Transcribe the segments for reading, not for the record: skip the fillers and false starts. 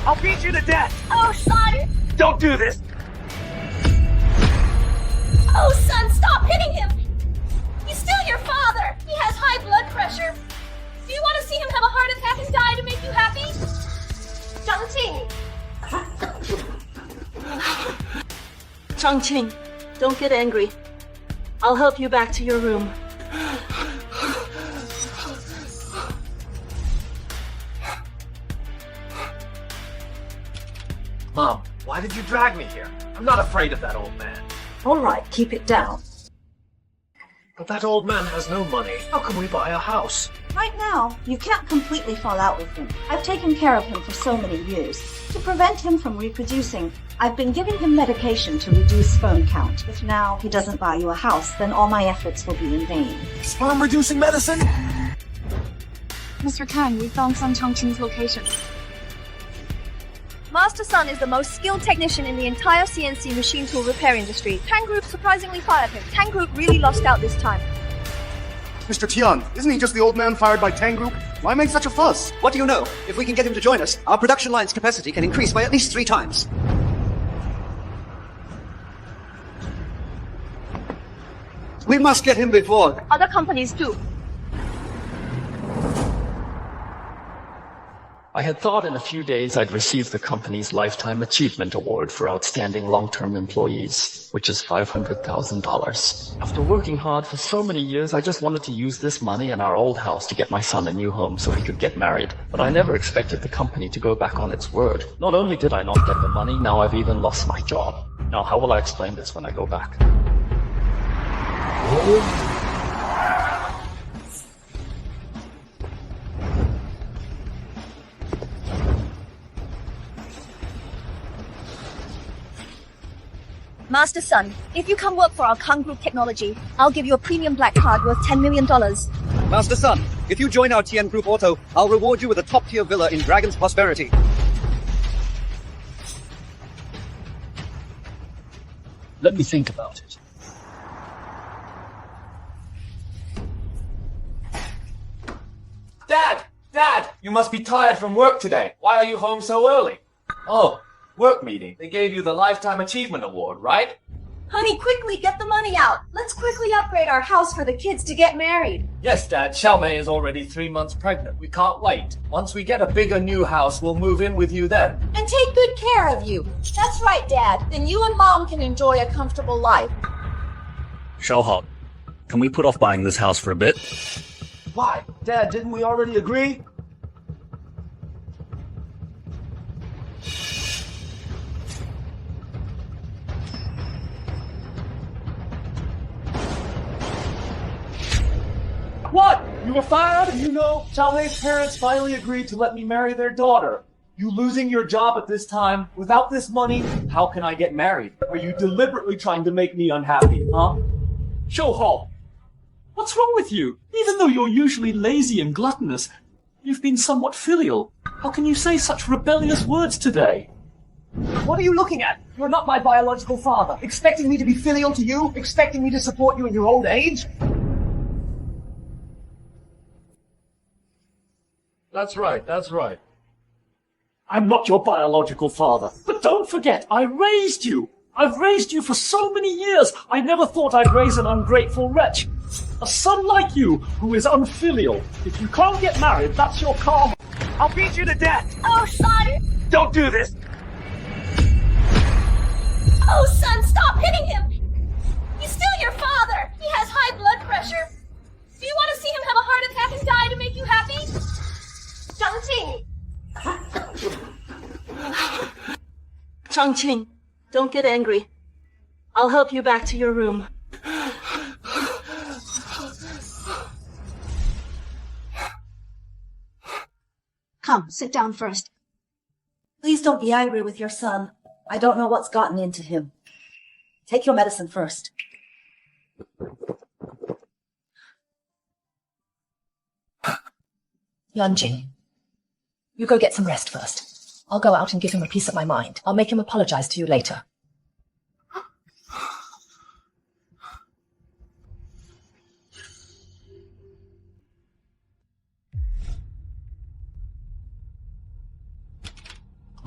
I'll beat you to death! Oh, son! Don't do this! Oh, son, stop hitting him! He's still your father! He has high blood pressure! Do you want to see him have a heart attack and die to make you happy? Zhangqing! Chongqing, don't get angry. I'll help you back to your room. Mom, why did you drag me here? I'm not afraid of that old man. All right, keep it down. But that old man has no money. How can we buy a house? Right now, you can't completely fall out with him. I've taken care of him for so many years. To prevent him from reproducing, I've been giving him medication to reduce sperm count. If now he doesn't buy you a house, then all my efforts will be in vain. Sperm-reducing medicine? Mr. Kang, we found Sun Chongqing's location. Master Sun is the most skilled technician in the entire CNC machine tool repair industry. Tang Group surprisingly fired him. Tang Group really lost out this time. Mr. Tian, isn't he just the old man fired by Tang Group? Why make such a fuss? What do you know? If we can get him to join us, our production line's capacity can increase by at least 3 times. We must get him before. Other companies do. I had thought in a few days I'd receive the company's Lifetime Achievement Award for outstanding long-term employees, which is $500,000. After working hard for so many years, I just wanted to use this money and our old house to get my son a new home so he could get married. But I never expected the company to go back on its word. Not only did I not get the money, now I've even lost my job. Now how will I explain this when I go back? Master Sun, if you come work for our Kang Group technology, I'll give you a premium black card worth $10 million. Master Sun, if you join our Tian Group Auto, I'll reward you with a top-tier villa in Dragon's Prosperity. Let me think about it. Dad! Dad! You must be tired from work today. Why are you home so early? Oh, work meeting. They gave you the Lifetime Achievement Award, right? Honey, quickly get the money out. Let's quickly upgrade our house for the kids to get married. Yes, Dad. Xiaomei is already 3 months pregnant. We can't wait. Once we get a bigger new house, we'll move in with you then. And take good care of you. That's right, Dad. Then you and Mom can enjoy a comfortable life. Xiaohao, can we put off buying this house for a bit? Why? Dad, didn't we already agree? What? You were fired? You know, Xiaomei's parents finally agreed to let me marry their daughter. You losing your job at this time, without this money, how can I get married? Are you deliberately trying to make me unhappy, huh? Shouhao, what's wrong with you? Even though you're usually lazy and gluttonous, you've been somewhat filial. How can you say such rebellious words today? What are you looking at? You're not my biological father. Expecting me to be filial to you? Expecting me to support you in your old age? That's right, that's right. I'm not your biological father. But don't forget, I raised you. I've raised you for so many years. I never thought I'd raise an ungrateful wretch. A son like you, who is unfilial. If you can't get married, that's your karma. I'll beat you to death! Oh, son! Don't do this! Oh, son, stop hitting him! He's still your father! He has high blood pressure! Do you want to see him have a heart attack and die to make you happy? Zhangqing! Chongqing, don't get angry. I'll help you back to your room. Come, sit down first. Please don't be angry with your son. I don't know what's gotten into him. Take your medicine first. Yunjin, you go get some rest first. I'll go out and give him a piece of my mind. I'll make him apologize to you later.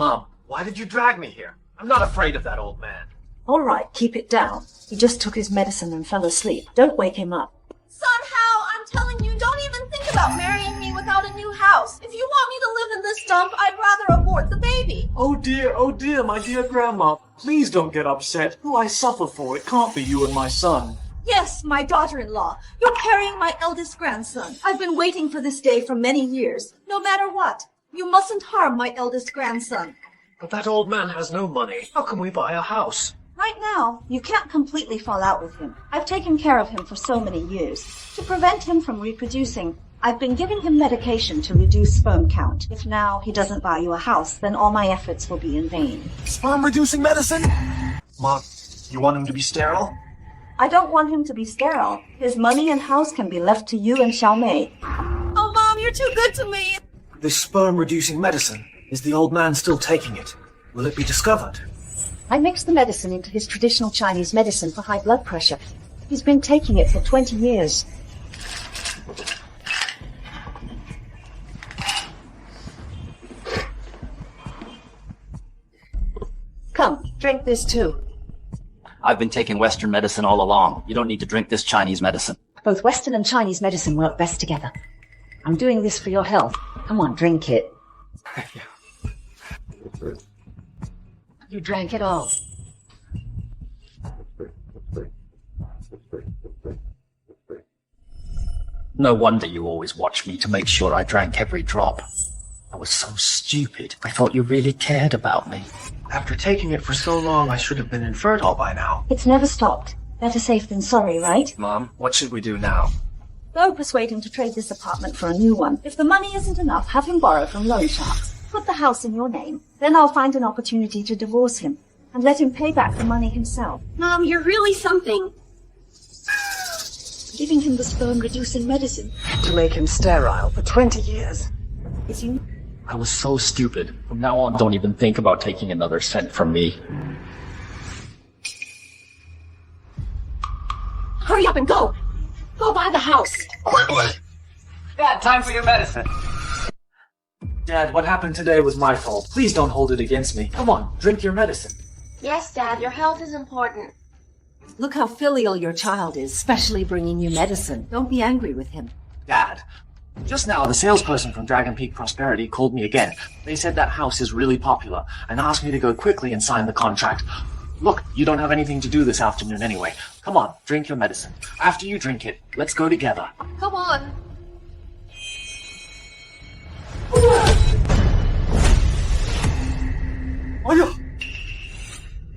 Mom, why did you drag me here? I'm not afraid of that old man. All right, keep it down. He just took his medicine and fell asleep. Don't wake him up. Somehow, I'm telling you, don't even think about marrying me without a new house. If you want me to live in this dump, I'd rather abort the baby. Oh dear, my dear Grandma. Please don't get upset. Who I suffer for, it can't be you and my son. Yes, my daughter-in-law. You're carrying my eldest grandson. I've been waiting for this day for many years. No matter what, you mustn't harm my eldest grandson. But that old man has no money. How can we buy a house? Right now, you can't completely fall out with him. I've taken care of him for so many years. To prevent him from reproducing, I've been giving him medication to reduce sperm count. If now he doesn't buy you a house, then all my efforts will be in vain. Sperm-reducing medicine? Mom, you want him to be sterile? I don't want him to be sterile. His money and house can be left to you and Xiaomei. Oh, Mom, you're too good to me. This sperm-reducing medicine, is the old man still taking it? Will it be discovered? I mixed the medicine into his traditional Chinese medicine for high blood pressure. He's been taking it for 20 years. Come, drink this too. I've been taking Western medicine all along. You don't need to drink this Chinese medicine. Both Western and Chinese medicine work best together. I'm doing this for your health. Come on, drink it. You drank it all. No wonder you always watched me to make sure I drank every drop. I was so stupid. I thought you really cared about me. After taking it for so long, I should have been infertile by now. It's never stopped. Better safe than sorry, right? Mom, what should we do now? Go persuade him to trade this apartment for a new one. If the money isn't enough, have him borrow from loan sharks. Put the house in your name. Then I'll find an opportunity to divorce him and let him pay back the money himself. Mom, you're really something. Giving him the sperm-reducing medicine. To make him sterile for 20 years. Is he... I was so stupid. From now on, don't even think about taking another cent from me. Hurry up and go! Go buy the house! Dad, time for your medicine. Dad, what happened today was my fault. Please don't hold it against me. Come on, drink your medicine. Yes, Dad, your health is important. Look how filial your child is, especially bringing you medicine. Don't be angry with him. Dad, just now the salesperson from Dragon Peak Prosperity called me again. They said that house is really popular and asked me to go quickly and sign the contract. Look, you don't have anything to do this afternoon anyway. Come on, drink your medicine. After you drink it, let's go together. Come on.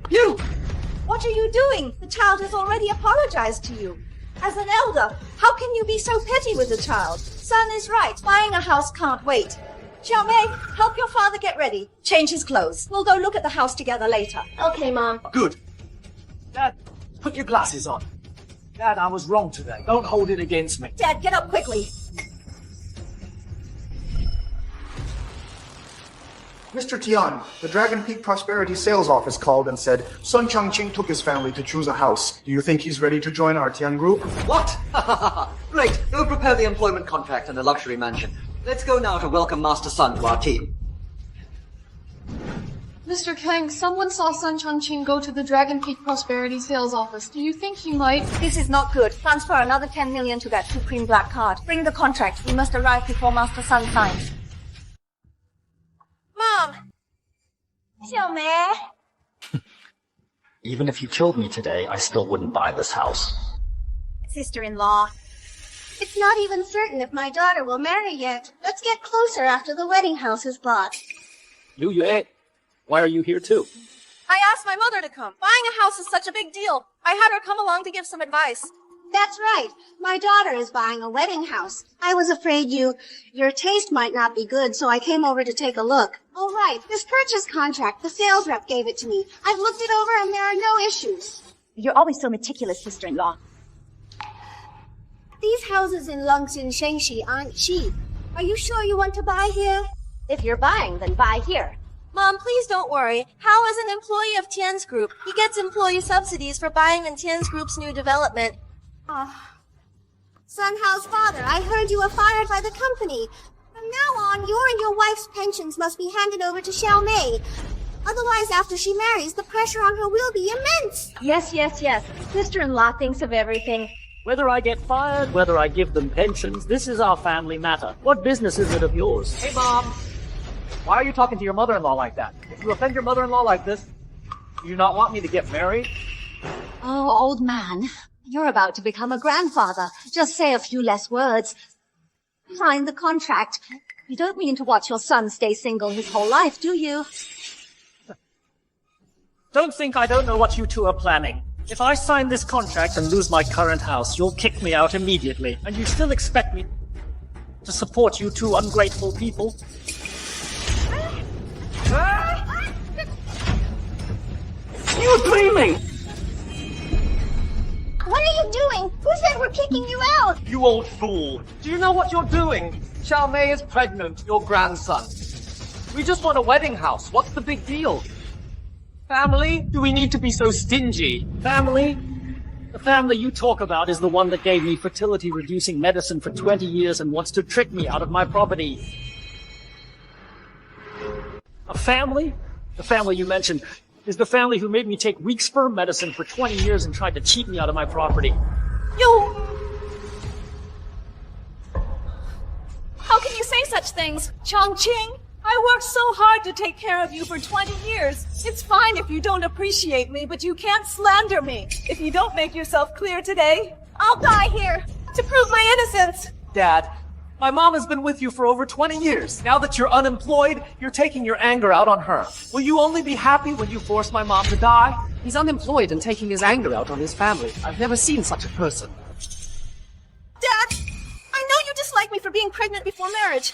You! What are you doing? The child has already apologized to you. As an elder, how can you be so petty with the child? Son is right. Buying a house can't wait. Xiaomei, help your father get ready. Change his clothes. We'll go look at the house together later. Okay, Mom. Good. Dad, put your glasses on. Dad, I was wrong today. Don't hold it against me. Dad, get up quickly. Mr. Tian, the Dragon Peak Prosperity sales office called and said Sun Changqing took his family to choose a house. Do you think he's ready to join our Tian group? What? Great. Go prepare the employment contract and the luxury mansion. Let's go now to welcome Master Sun to our team. Mr. Kang, someone saw Sun Changqing go to the Dragon Peak Prosperity sales office. Do you think he might? This is not good. Transfer another 10 million to that Supreme Black Card. Bring the contract. We must arrive before Master Sun signs. Mom! Xiaomei! Even if you killed me today, I still wouldn't buy this house. Sister-in-law. It's not even certain if my daughter will marry yet. Let's get closer after the wedding house is bought. Liu Yue, why are you here too? I asked my mother to come. Buying a house is such a big deal. I had her come along to give some advice. That's right. My daughter is buying a wedding house. I was afraid your taste might not be good, so I came over to take a look. Oh, right. This purchase contract, the sales rep gave it to me. I've looked it over and there are no issues. You're always so meticulous, sister-in-law. These houses in Longxin Shengxi aren't cheap. Are you sure you want to buy here? If you're buying, then buy here. Mom, please don't worry. Hao is an employee of Tian's group. He gets employee subsidies for buying in Tian's group's new development. Sun Hao's father, I heard you were fired by the company. From now on, your and your wife's pensions must be handed over to Xiaomei. Otherwise, after she marries, the pressure on her will be immense. Yes. Sister-in-law thinks of everything. Whether I get fired, whether I give them pensions, this is our family matter. What business is it of yours? Hey, Mom. Why are you talking to your mother-in-law like that? If you offend your mother-in-law like this, do you not want me to get married? Oh, old man. You're about to become a grandfather. Just say a few less words. Sign the contract. You don't mean to watch your son stay single his whole life, do you? Don't think I don't know what you two are planning. If I sign this contract and lose my current house, you'll kick me out immediately. And you still expect me to support you two ungrateful people? You're dreaming! What are you doing? Who said we're kicking you out? You old fool. Do you know what you're doing? Xiaomei is pregnant, your grandson. We just want a wedding house. What's the big deal? Family? Do we need to be so stingy? Family? The family you talk about is the one that gave me fertility-reducing medicine for 20 years and wants to trick me out of my property. A family? The family you mentioned is the family who made me take weak sperm medicine for 20 years and tried to cheat me out of my property. How can you say such things? Chongqing, I worked so hard to take care of you for 20 years. It's fine if you don't appreciate me, but you can't slander me. If you don't make yourself clear today, I'll die here to prove my innocence. Dad, my mom has been with you for over 20 years. Now that you're unemployed, you're taking your anger out on her. Will you only be happy when you force my mom to die? He's unemployed and taking his anger out on his family. I've never seen such a person. Dad, I know you dislike me for being pregnant before marriage.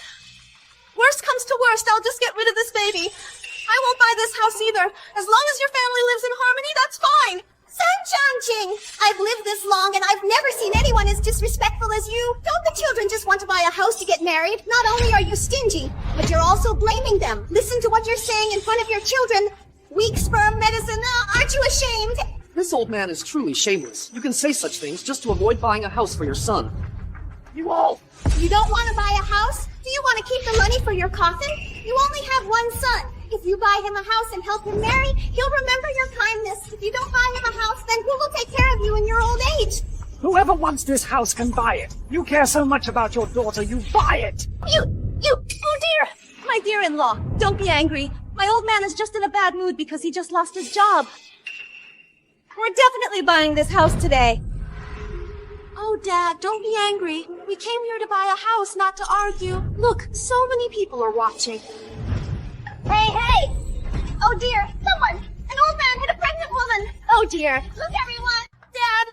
Worst comes to worst, I'll just get rid of this baby. I won't buy this house either. As long as your family lives in harmony, that's fine. Sun Chongqing, I've lived this long and I've never seen anyone as disrespectful as you. Don't the children just want to buy a house to get married? Not only are you stingy, but you're also blaming them. Listen to what you're saying in front of your children. Weak sperm medicine, aren't you ashamed? This old man is truly shameless. You can say such things just to avoid buying a house for your son. You all! You don't want to buy a house? Do you want to keep the money for your coffin? You only have one son. If you buy him a house and help him marry, he'll remember your kindness. If you don't buy him a house, then who will take care of you in your old age? Whoever wants this house can buy it. You care so much about your daughter, you buy it! Oh dear! My dear-in-law, don't be angry. My old man is just in a bad mood because he just lost his job. We're definitely buying this house today. Oh, Dad, don't be angry. We came here to buy a house, not to argue. Look, so many people are watching. Hey! Oh dear, someone! An old man hit a pregnant woman! Oh dear, look everyone! Dad,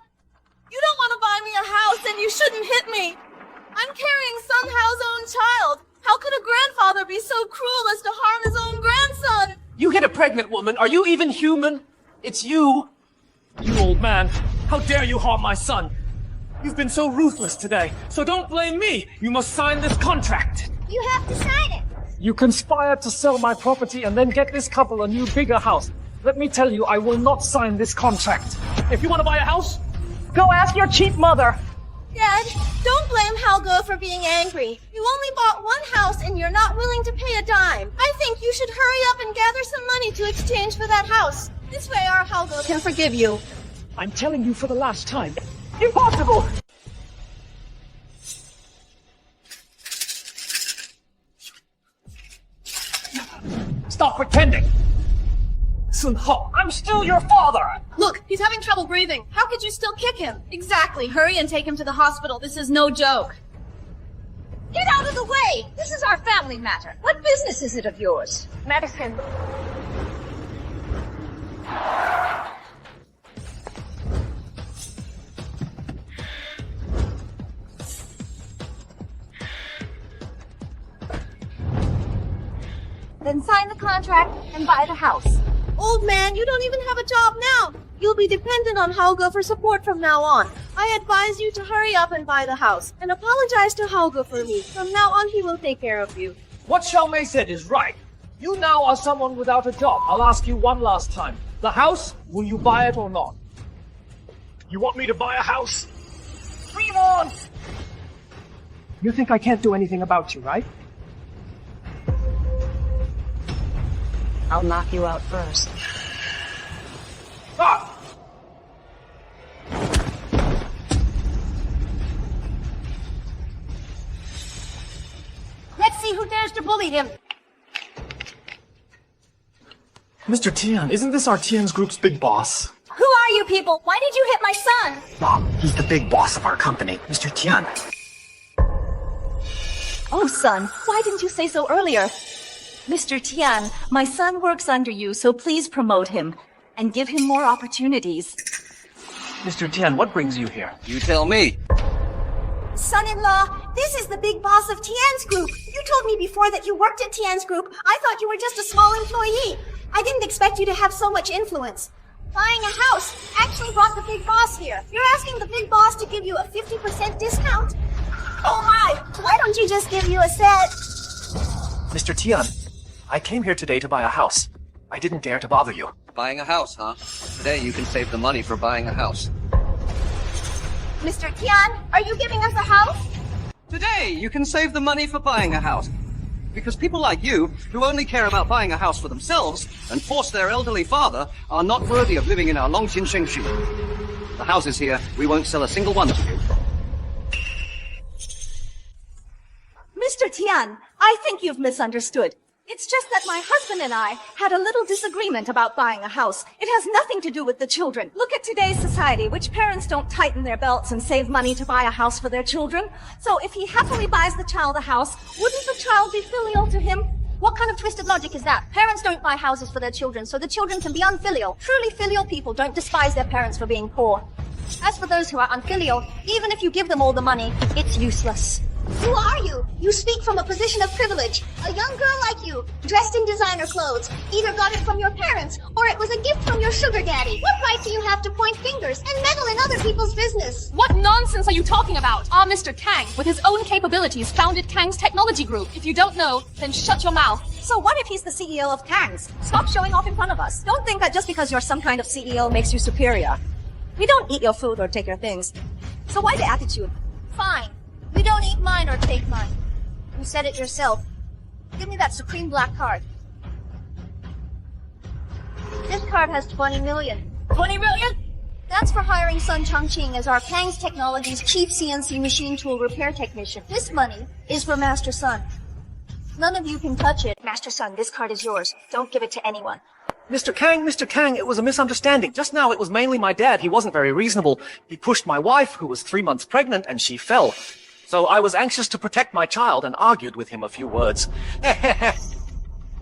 you don't want to buy me a house and you shouldn't hit me. I'm carrying Sun Hao's own child. How could a grandfather be so cruel as to harm his own grandson? You hit a pregnant woman. Are you even human? It's you. You old man, how dare you harm my son? You've been so ruthless today, so don't blame me. You must sign this contract. You have to sign it. You conspired to sell my property and then get this couple a new, bigger house. Let me tell you, I will not sign this contract. If you want to buy a house, go ask your cheap mother. Dad, don't blame Helga for being angry. You only bought one house and you're not willing to pay a dime. I think you should hurry up and gather some money to exchange for that house. This way our Helga can forgive you. I'm telling you for the last time. Impossible! Stop pretending! Sun Hao, I'm still your father! Look, he's having trouble breathing. How could you still kick him? Exactly. Hurry and take him to the hospital. This is no joke. Get out of the way! This is our family matter. What business is it of yours? Medicine. Then sign the contract and buy the house. Old man, you don't even have a job now. You'll be dependent on Helga for support from now on. I advise you to hurry up and buy the house, and apologize to Helga for me. From now on, he will take care of you. What Xiaomei said is right. You now are someone without a job. I'll ask you one last time. The house, will you buy it or not? You want me to buy a house? Dream on! You think I can't do anything about you, right? I'll knock you out first. Ah! Let's see who dares to bully him. Mr. Tian, isn't this our Tian's group's big boss? Who are you people? Why did you hit my son? Mom, he's the big boss of our company, Mr. Tian. Oh, son, why didn't you say so earlier? Mr. Tian, my son works under you, so please promote him and give him more opportunities. Mr. Tian, what brings you here? You tell me. Son-in-law, this is the big boss of Tian's group. You told me before that you worked at Tian's group. I thought you were just a small employee. I didn't expect you to have so much influence. Buying a house actually brought the big boss here. You're asking the big boss to give you a 50% discount? Oh my! Why don't you just give you a set? Mr. Tian, I came here today to buy a house. I didn't dare to bother you. Buying a house, huh? Today you can save the money for buying a house. Mr. Tian, are you giving us a house? Today you can save the money for buying a house. Because people like you, who only care about buying a house for themselves and force their elderly father, are not worthy of living in our Longqin Shengshu. The house is here. We won't sell a single one to you. Mr. Tian, I think you've misunderstood. It's just that my husband and I had a little disagreement about buying a house. It has nothing to do with the children. Look at today's society, which parents don't tighten their belts and save money to buy a house for their children. So if he happily buys the child a house, wouldn't the child be filial to him? What kind of twisted logic is that? Parents don't buy houses for their children, so the children can be unfilial. Truly filial people don't despise their parents for being poor. As for those who are unfilial, even if you give them all the money, it's useless. Who are you? You speak from a position of privilege. A young girl like you, dressed in designer clothes, either got it from your parents or it was a gift from your sugar daddy. What right do you have to point fingers and meddle in other people's business? What nonsense are you talking about? Our Mr. Kang, with his own capabilities, founded Kang's technology group. If you don't know, then shut your mouth. So what if he's the CEO of Kang's? Stop showing off in front of us. Don't think that just because you're some kind of CEO makes you superior. We don't eat your food or take your things. So why the attitude? Fine. You don't eat mine or take mine. You said it yourself. Give me that supreme black card. This card has 20 million. 20 million? That's for hiring Sun Chongqing as our Kang's Technology's chief CNC machine tool repair technician. This money is for Master Sun. None of you can touch it. Master Sun, this card is yours. Don't give it to anyone. Mr. Kang, it was a misunderstanding. Just now it was mainly my dad. He wasn't very reasonable. He pushed my wife, who was 3 months pregnant, and she fell. So I was anxious to protect my child and argued with him a few words.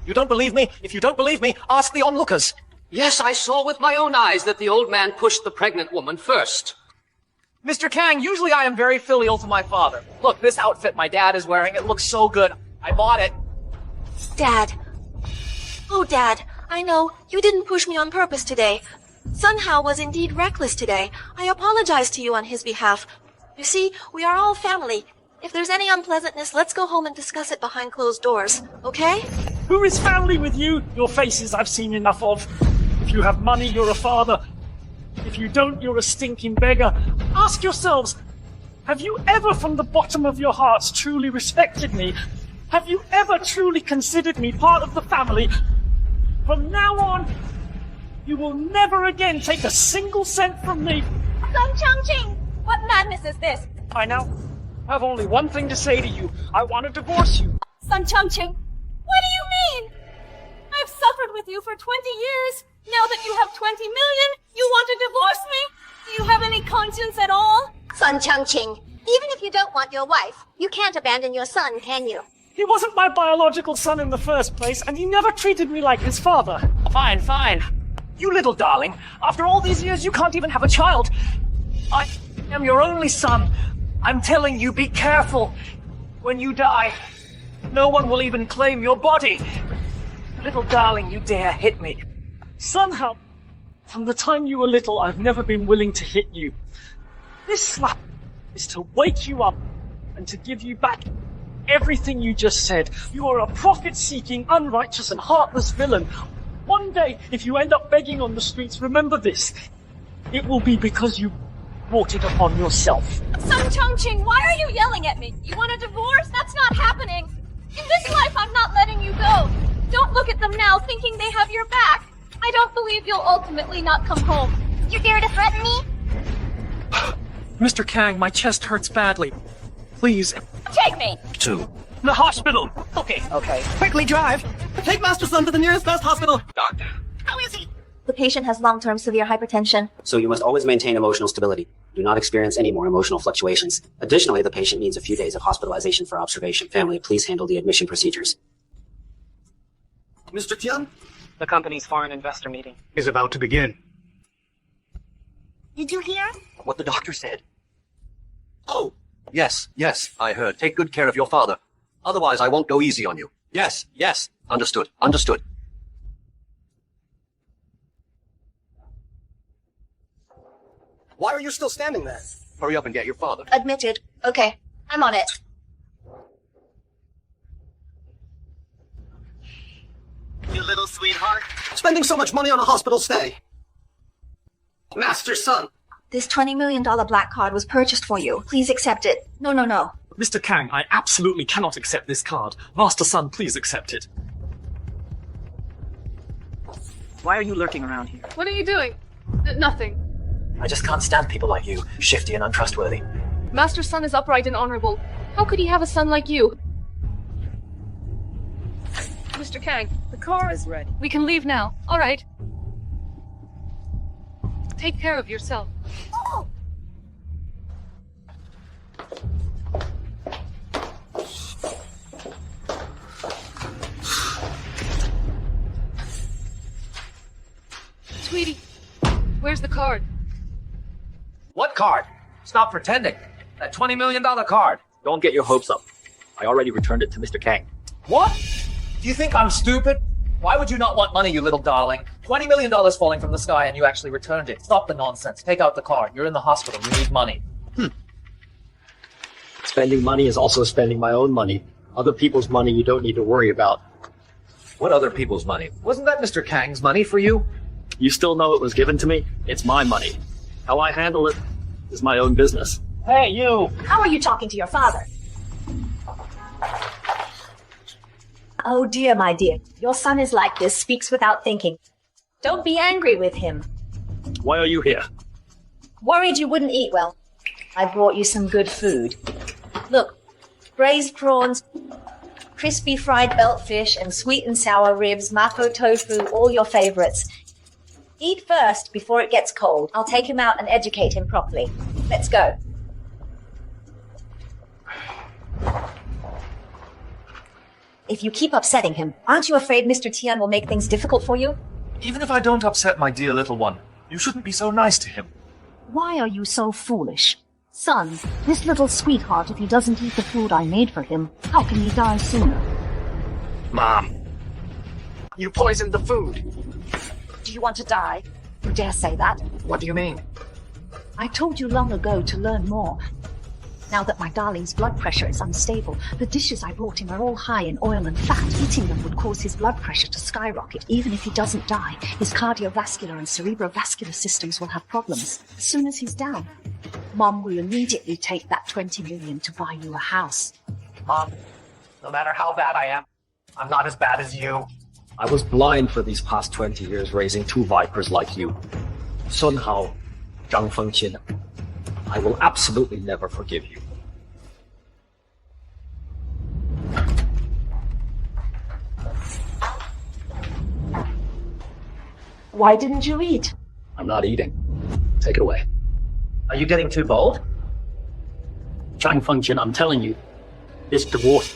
You don't believe me? If you don't believe me, ask the onlookers. Yes, I saw with my own eyes that the old man pushed the pregnant woman first. Mr. Kang, usually I am very filial to my father. Look, this outfit my dad is wearing, it looks so good. I bought it. Dad. Oh, Dad, I know, you didn't push me on purpose today. Sun Hao was indeed reckless today. I apologize to you on his behalf. You see, we are all family. If there's any unpleasantness, let's go home and discuss it behind closed doors, okay? Who is family with you? Your faces I've seen enough of. If you have money, you're a father. If you don't, you're a stinking beggar. Ask yourselves, have you ever from the bottom of your hearts truly respected me? Have you ever truly considered me part of the family? From now on, you will never again take a single cent from me. Sun Chongqing! What madness is this? I now have only one thing to say to you. I want to divorce you. Sun Chongqing, what do you mean? I've suffered with you for 20 years. Now that you have 20 million, you want to divorce me? Do you have any conscience at all? Sun Chongqing, even if you don't want your wife, you can't abandon your son, can you? He wasn't my biological son in the first place, and he never treated me like his father. Fine. You little darling. After all these years, you can't even have a child. I am your only son. I'm telling you, be careful. When you die, no one will even claim your body. Little darling, you dare hit me. Somehow, from the time you were little, I've never been willing to hit you. This slap is to wake you up and to give you back everything you just said. You are a profit-seeking, unrighteous and heartless villain. One day, if you end up begging on the streets, remember this. It will be because you brought it upon yourself. Sun Chongqing, why are you yelling at me? You want a divorce? That's not happening. In this life, I'm not letting you go. Don't look at them now thinking they have your back. I don't believe you'll ultimately not come home. You dare to threaten me? Mr. Kang, my chest hurts badly. Please. Take me! To the hospital. Okay. Quickly drive. Take Master Sun to the nearest best hospital. Doctor. How is he? The patient has long-term severe hypertension. So you must always maintain emotional stability. Do not experience any more emotional fluctuations. Additionally, the patient needs a few days of hospitalization for observation. Family, please handle the admission procedures. Mr. Tian? The company's foreign investor meeting Is about to begin. Did you hear? What the doctor said. Oh, yes, I heard. Take good care of your father. Otherwise, I won't go easy on you. Yes. Understood. Why are you still standing there? Hurry up and get your father. Admitted. Okay, I'm on it. You little sweetheart. Spending so much money on a hospital stay. Master Sun. This $20 million black card was purchased for you. Please accept it. No. Mr. Kang, I absolutely cannot accept this card. Master Sun, please accept it. Why are you lurking around here? What are you doing? Nothing. I just can't stand people like you, shifty and untrustworthy. Master Sun is upright and honorable. How could he have a son like you? Mr. Kang, The car is ready. we can leave now. All right. Take care of yourself. Sweetie, where's the card? What card? Stop pretending. That $20 million card. Don't get your hopes up. I already returned it to Mr. Kang. What? Do you think I'm stupid? Why would you not want money, you little darling? $20 million falling from the sky and you actually returned it. Stop the nonsense. Take out the card. You're in the hospital. You need money. Spending money is also spending my own money. Other people's money you don't need to worry about. What other people's money? Wasn't that Mr. Kang's money for you? You still know it was given to me? It's my money. How I handle it is my own business. Hey, you! How are you talking to your father? Oh dear, my dear. Your son is like this, speaks without thinking. Don't be angry with him. Why are you here? Worried you wouldn't eat well. I brought you some good food. Look, braised prawns, crispy fried belt fish, and sweet and sour ribs, mako tofu, all your favorites. Eat first before it gets cold. I'll take him out and educate him properly. Let's go. If you keep upsetting him, aren't you afraid Mr. Tian will make things difficult for you? Even if I don't upset my dear little one, you shouldn't be so nice to him. Why are you so foolish? Son, this little sweetheart, if he doesn't eat the food I made for him, how can he die sooner? Mom, you poisoned the food. Do you want to die? You dare say that? What do you mean? I told you long ago to learn more. Now that my darling's blood pressure is unstable, the dishes I brought him are all high in oil and fat. Eating them would cause his blood pressure to skyrocket. Even if he doesn't die, his cardiovascular and cerebrovascular systems will have problems. As soon as he's down, Mom will immediately take that $20 million to buy you a house. Mom, no matter how bad I am, I'm not as bad as you. I was blind for these past 20 years raising two vipers like you. Sun Hao, Zhang Fengqin. I will absolutely never forgive you. Why didn't you eat? I'm not eating. Take it away. Are you getting too bold? Zhang Fengqin, I'm telling you, this divorce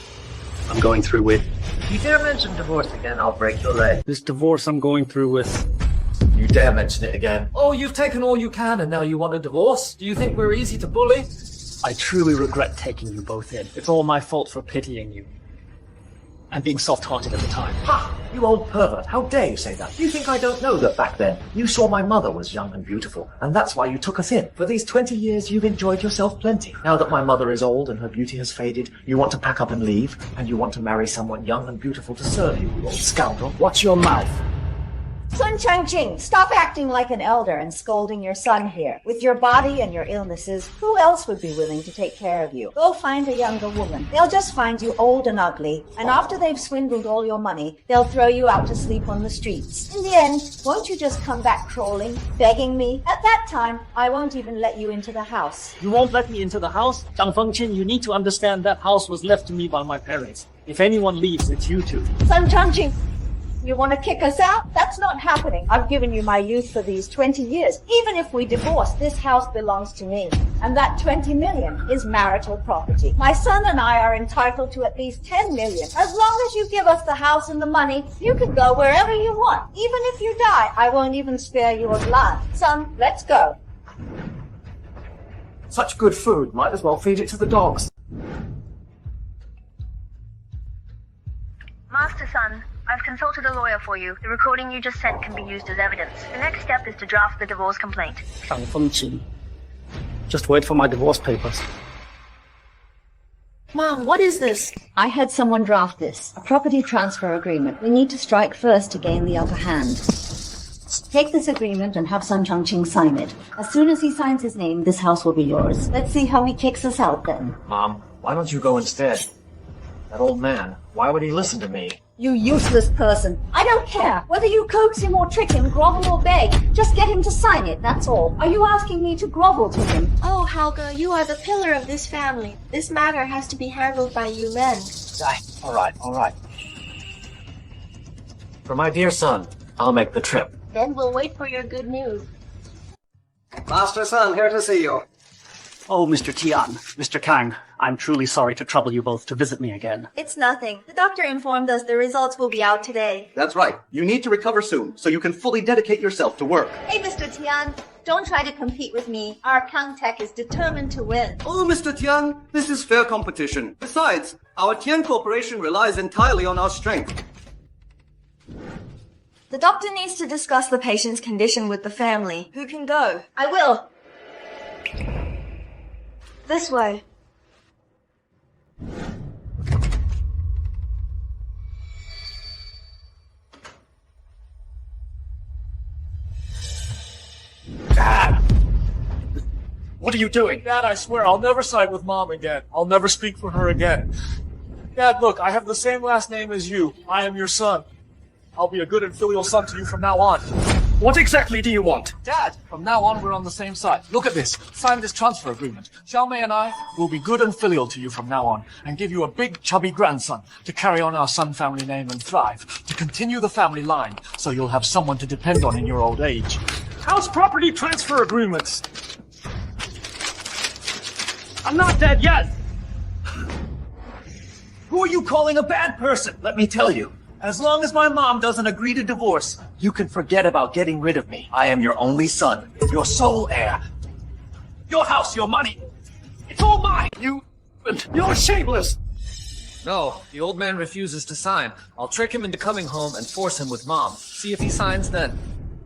I'm going through with. If you dare mention divorce again, I'll break your leg. This divorce I'm going through with. You dare mention it again. Oh, you've taken all you can and now you want a divorce? Do you think we're easy to bully? I truly regret taking you both in. It's all my fault for pitying you. And being soft-hearted at the time. Ha! You old pervert, how dare you say that? You think I don't know that back then you saw my mother was young and beautiful, and that's why you took us in. For these 20 years you've enjoyed yourself plenty. Now that my mother is old and her beauty has faded, you want to pack up and leave, and you want to marry someone young and beautiful to serve you, you old scoundrel. Watch your mouth. Sun Changqing, stop acting like an elder and scolding your son here. With your body and your illnesses, who else would be willing to take care of you? Go find a younger woman. They'll just find you old and ugly, and after they've swindled all your money, they'll throw you out to sleep on the streets. In the end, won't you just come back crawling, begging me? At that time, I won't even let you into the house. You won't let me into the house? Zhang Fengqin, you need to understand that house was left to me by my parents. If anyone leaves, it's you two. Sun Changqing, you want to kick us out? That's not happening. I've given you my youth for these 20 years. Even if we divorce, this house belongs to me. And that 20 million is marital property. My son and I are entitled to at least 10 million. As long as you give us the house and the money, you can go wherever you want. Even if you die, I won't even spare your blood. Son, let's go. Such good food, might as well feed it to the dogs. Master Sun, I've consulted a lawyer for you. The recording you just sent can be used as evidence. The next step is to draft the divorce complaint. Zhang Fengqin. Just wait for my divorce papers. Mom, what is this? I had someone draft this. A property transfer agreement. We need to strike first to gain the upper hand. Take this agreement and have Sun Changqing sign it. As soon as he signs his name, this house will be yours. Let's see how he kicks us out then. Mom, why don't you go instead? That old man, why would he listen to me? You useless person. I don't care. Whether you coax him or trick him, grovel or beg, just get him to sign it, that's all. Are you asking me to grovel to him? Oh, Helga, you are the pillar of this family. This matter has to be handled by you men. All right. For my dear son, I'll make the trip. Then we'll wait for your good news. Master Sun, here to see you. Oh, Mr. Tian, Mr. Kang, I'm truly sorry to trouble you both to visit me again. It's nothing. The doctor informed us the results will be out today. That's right. You need to recover soon, so you can fully dedicate yourself to work. Hey, Mr. Tian, don't try to compete with me. Our Tech is determined to win. Oh, Mr. Tian, this is fair competition. Besides, our Tian Corporation relies entirely on our strength. The doctor needs to discuss the patient's condition with the family. Who can go? I will. This way. Dad! What are you doing? Dad, I swear I'll never side with Mom again. I'll never speak for her again. Dad, look, I have the same last name as you. I am your son. I'll be a good and filial son to you from now on. What exactly do you want? Dad, from now on we're on the same side. Look at this. Sign this transfer agreement. Xiaomei and I will be good and filial to you from now on and give you a big chubby grandson to carry on our Sun family name and thrive, to continue the family line so you'll have someone to depend on in your old age. House property transfer agreements. I'm not dead yet. Who are you calling a bad person? Let me tell you. As long as my mom doesn't agree to divorce, you can forget about getting rid of me. I am your only son, your sole heir. Your house, your money, it's all mine! You're shameless! No, the old man refuses to sign. I'll trick him into coming home and force him with Mom. See if he signs then.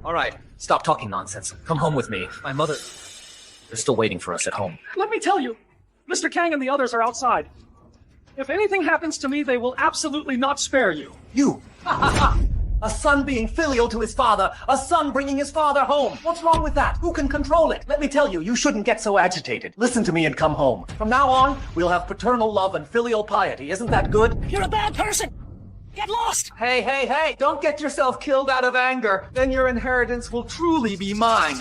Alright, stop talking nonsense. Come home with me. My mother... They're still waiting for us at home. Let me tell you, Mr. Kang and the others are outside. If anything happens to me, they will absolutely not spare you. You! A son being filial to his father, a son bringing his father home. What's wrong with that? Who can control it? Let me tell you, you shouldn't get so agitated. Listen to me and come home. From now on, we'll have paternal love and filial piety. Isn't that good? You're a bad person! Get lost! Hey, don't get yourself killed out of anger. Then your inheritance will truly be mine.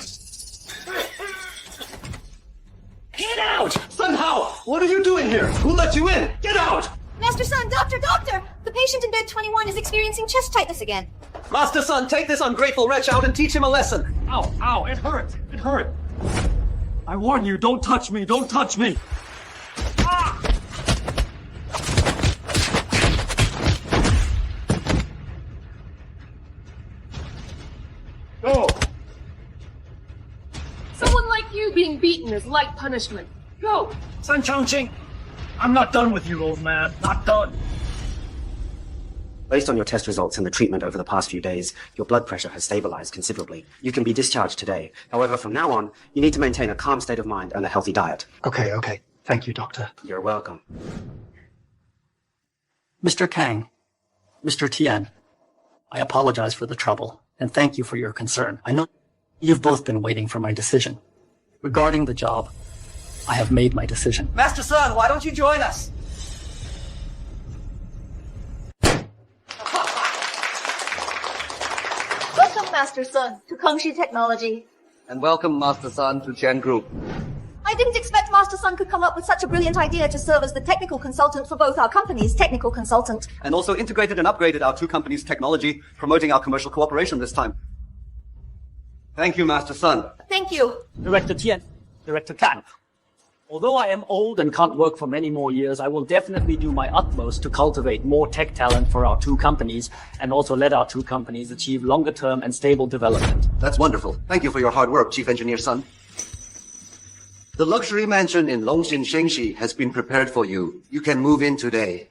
Get out! Sun Hao, what are you doing here? Who let you in? Get out! Master Sun, doctor! The patient in bed 21 is experiencing chest tightness again. Master Sun, take this ungrateful wretch out and teach him a lesson. Ow, it hurt. I warn you, don't touch me, don't touch me! Ah! Go! Someone like you being beaten is light punishment. Go! Sun Changqing, I'm not done with you, old man. Not done. Based on your test results and the treatment over the past few days, your blood pressure has stabilized considerably. You can be discharged today. However, from now on, you need to maintain a calm state of mind and a healthy diet. Okay. Thank you, Doctor. You're welcome. Mr. Kang, Mr. Tian, I apologize for the trouble. And thank you for your concern. I know you've both been waiting for my decision. Regarding the job, I have made my decision. Master Sun, why don't you join us? Welcome, Master Sun, to Kongshi Technology. And welcome, Master Sun, to Chen Group. I didn't expect Master Sun could come up with such a brilliant idea to serve as the technical consultant for both our companies. Technical consultant. And also integrated and upgraded our two companies' technology, promoting our commercial cooperation this time. Thank you, Master Sun. Thank you. Director Tian, Director Kang. Although I am old and can't work for many more years, I will definitely do my utmost to cultivate more tech talent for our two companies and also let our two companies achieve longer-term and stable development. That's wonderful. Thank you for your hard work, Chief Engineer Sun. The luxury mansion in Longxin Shengxi has been prepared for you. You can move in today.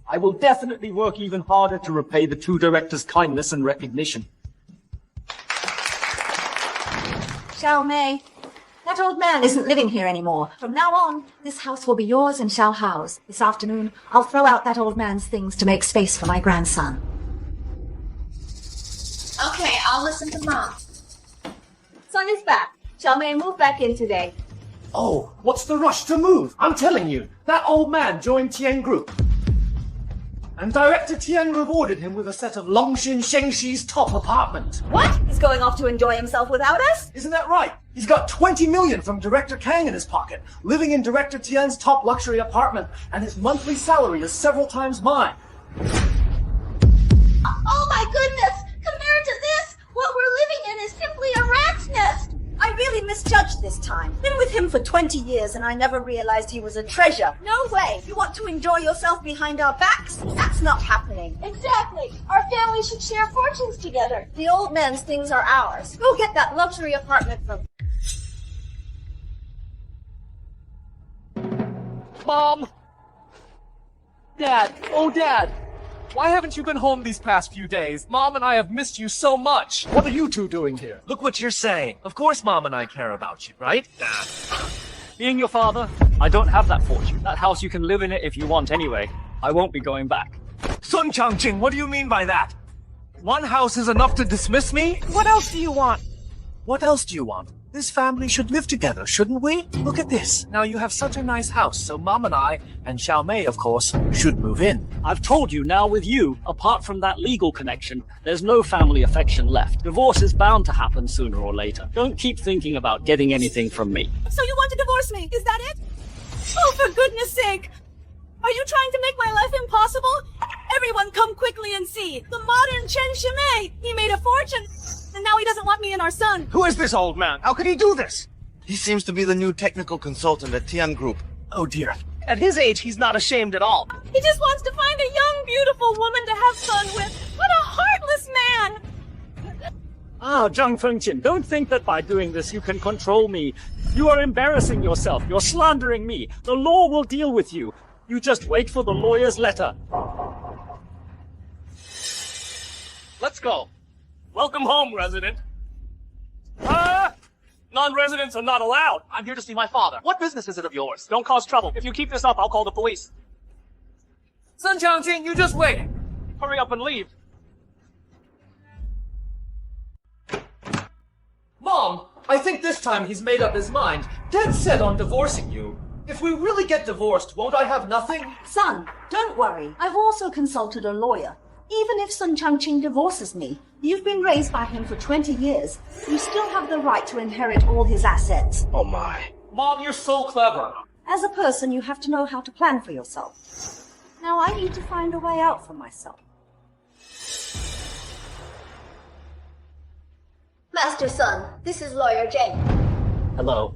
I will definitely work even harder to repay the two directors' kindness and recognition. Xiao Mei, that old man isn't living here anymore. From now on, this house will be yours and Xiao Hao's. This afternoon, I'll throw out that old man's things to make space for my grandson. Okay, I'll listen to Mom. Sun is back. Xiao Mei moved back in today. Oh, what's the rush to move? I'm telling you, that old man joined Tian Group. And Director Tian rewarded him with a set of Longxin Shengxi's top apartment. What? He's going off to enjoy himself without us? Isn't that right? He's got 20 million from Director Kang in his pocket, living in Director Tian's top luxury apartment, and his monthly salary is several times mine. Oh my goodness! Compared to this, what we're living in is simply a rat's nest! I really misjudged this time. Been with him for 20 years and I never realized he was a treasure. No way! You want to enjoy yourself behind our backs? That's not happening. Exactly! Our family should share fortunes together. The old man's things are ours. Go get that luxury apartment from... Mom! Dad! Oh, Dad! Why haven't you been home these past few days? Mom and I have missed you so much. What are you two doing here? Look what you're saying. Of course Mom and I care about you, right? Dad. Being your father, I don't have that fortune. That house, you can live in it if you want anyway. I won't be going back. Sun Changqing, what do you mean by that? One house is enough to dismiss me? What else do you want? What else do you want? This family should live together, shouldn't we? Look at this. Now you have such a nice house, so Mom and I, and Xiao Mei, of course, should move in. I've told you now with you, apart from that legal connection, there's no family affection left. Divorce is bound to happen sooner or later. Don't keep thinking about getting anything from me. So you want to divorce me, is that it? Oh, for goodness sake! Are you trying to make my life impossible? Everyone come quickly and see! The modern Chen Shimei! He made a fortune! And now he doesn't want me and our son. Who is this old man? How could he do this? He seems to be the new technical consultant at Tian Group. Oh dear. At his age, he's not ashamed at all. He just wants to find a young, beautiful woman to have fun with. What a heartless man! Ah, Zhang Fengqian, don't think that by doing this you can control me. You are embarrassing yourself. You're slandering me. The law will deal with you. You just wait for the lawyer's letter. Let's go. Welcome home, resident. Non-residents are not allowed. I'm here to see my father. What business is it of yours? Don't cause trouble. If you keep this up, I'll call the police. Sun Changqing, you just wait. Hurry up and leave. Mom, I think this time he's made up his mind. Dead set on divorcing you. If we really get divorced, won't I have nothing? Son, don't worry. I've also consulted a lawyer. Even if Sun Changqing divorces me, you've been raised by him for 20 years. You still have the right to inherit all his assets. Oh my. Mom, you're so clever. As a person, you have to know how to plan for yourself. Now I need to find a way out for myself. Master Sun, this is Lawyer Zheng. Hello.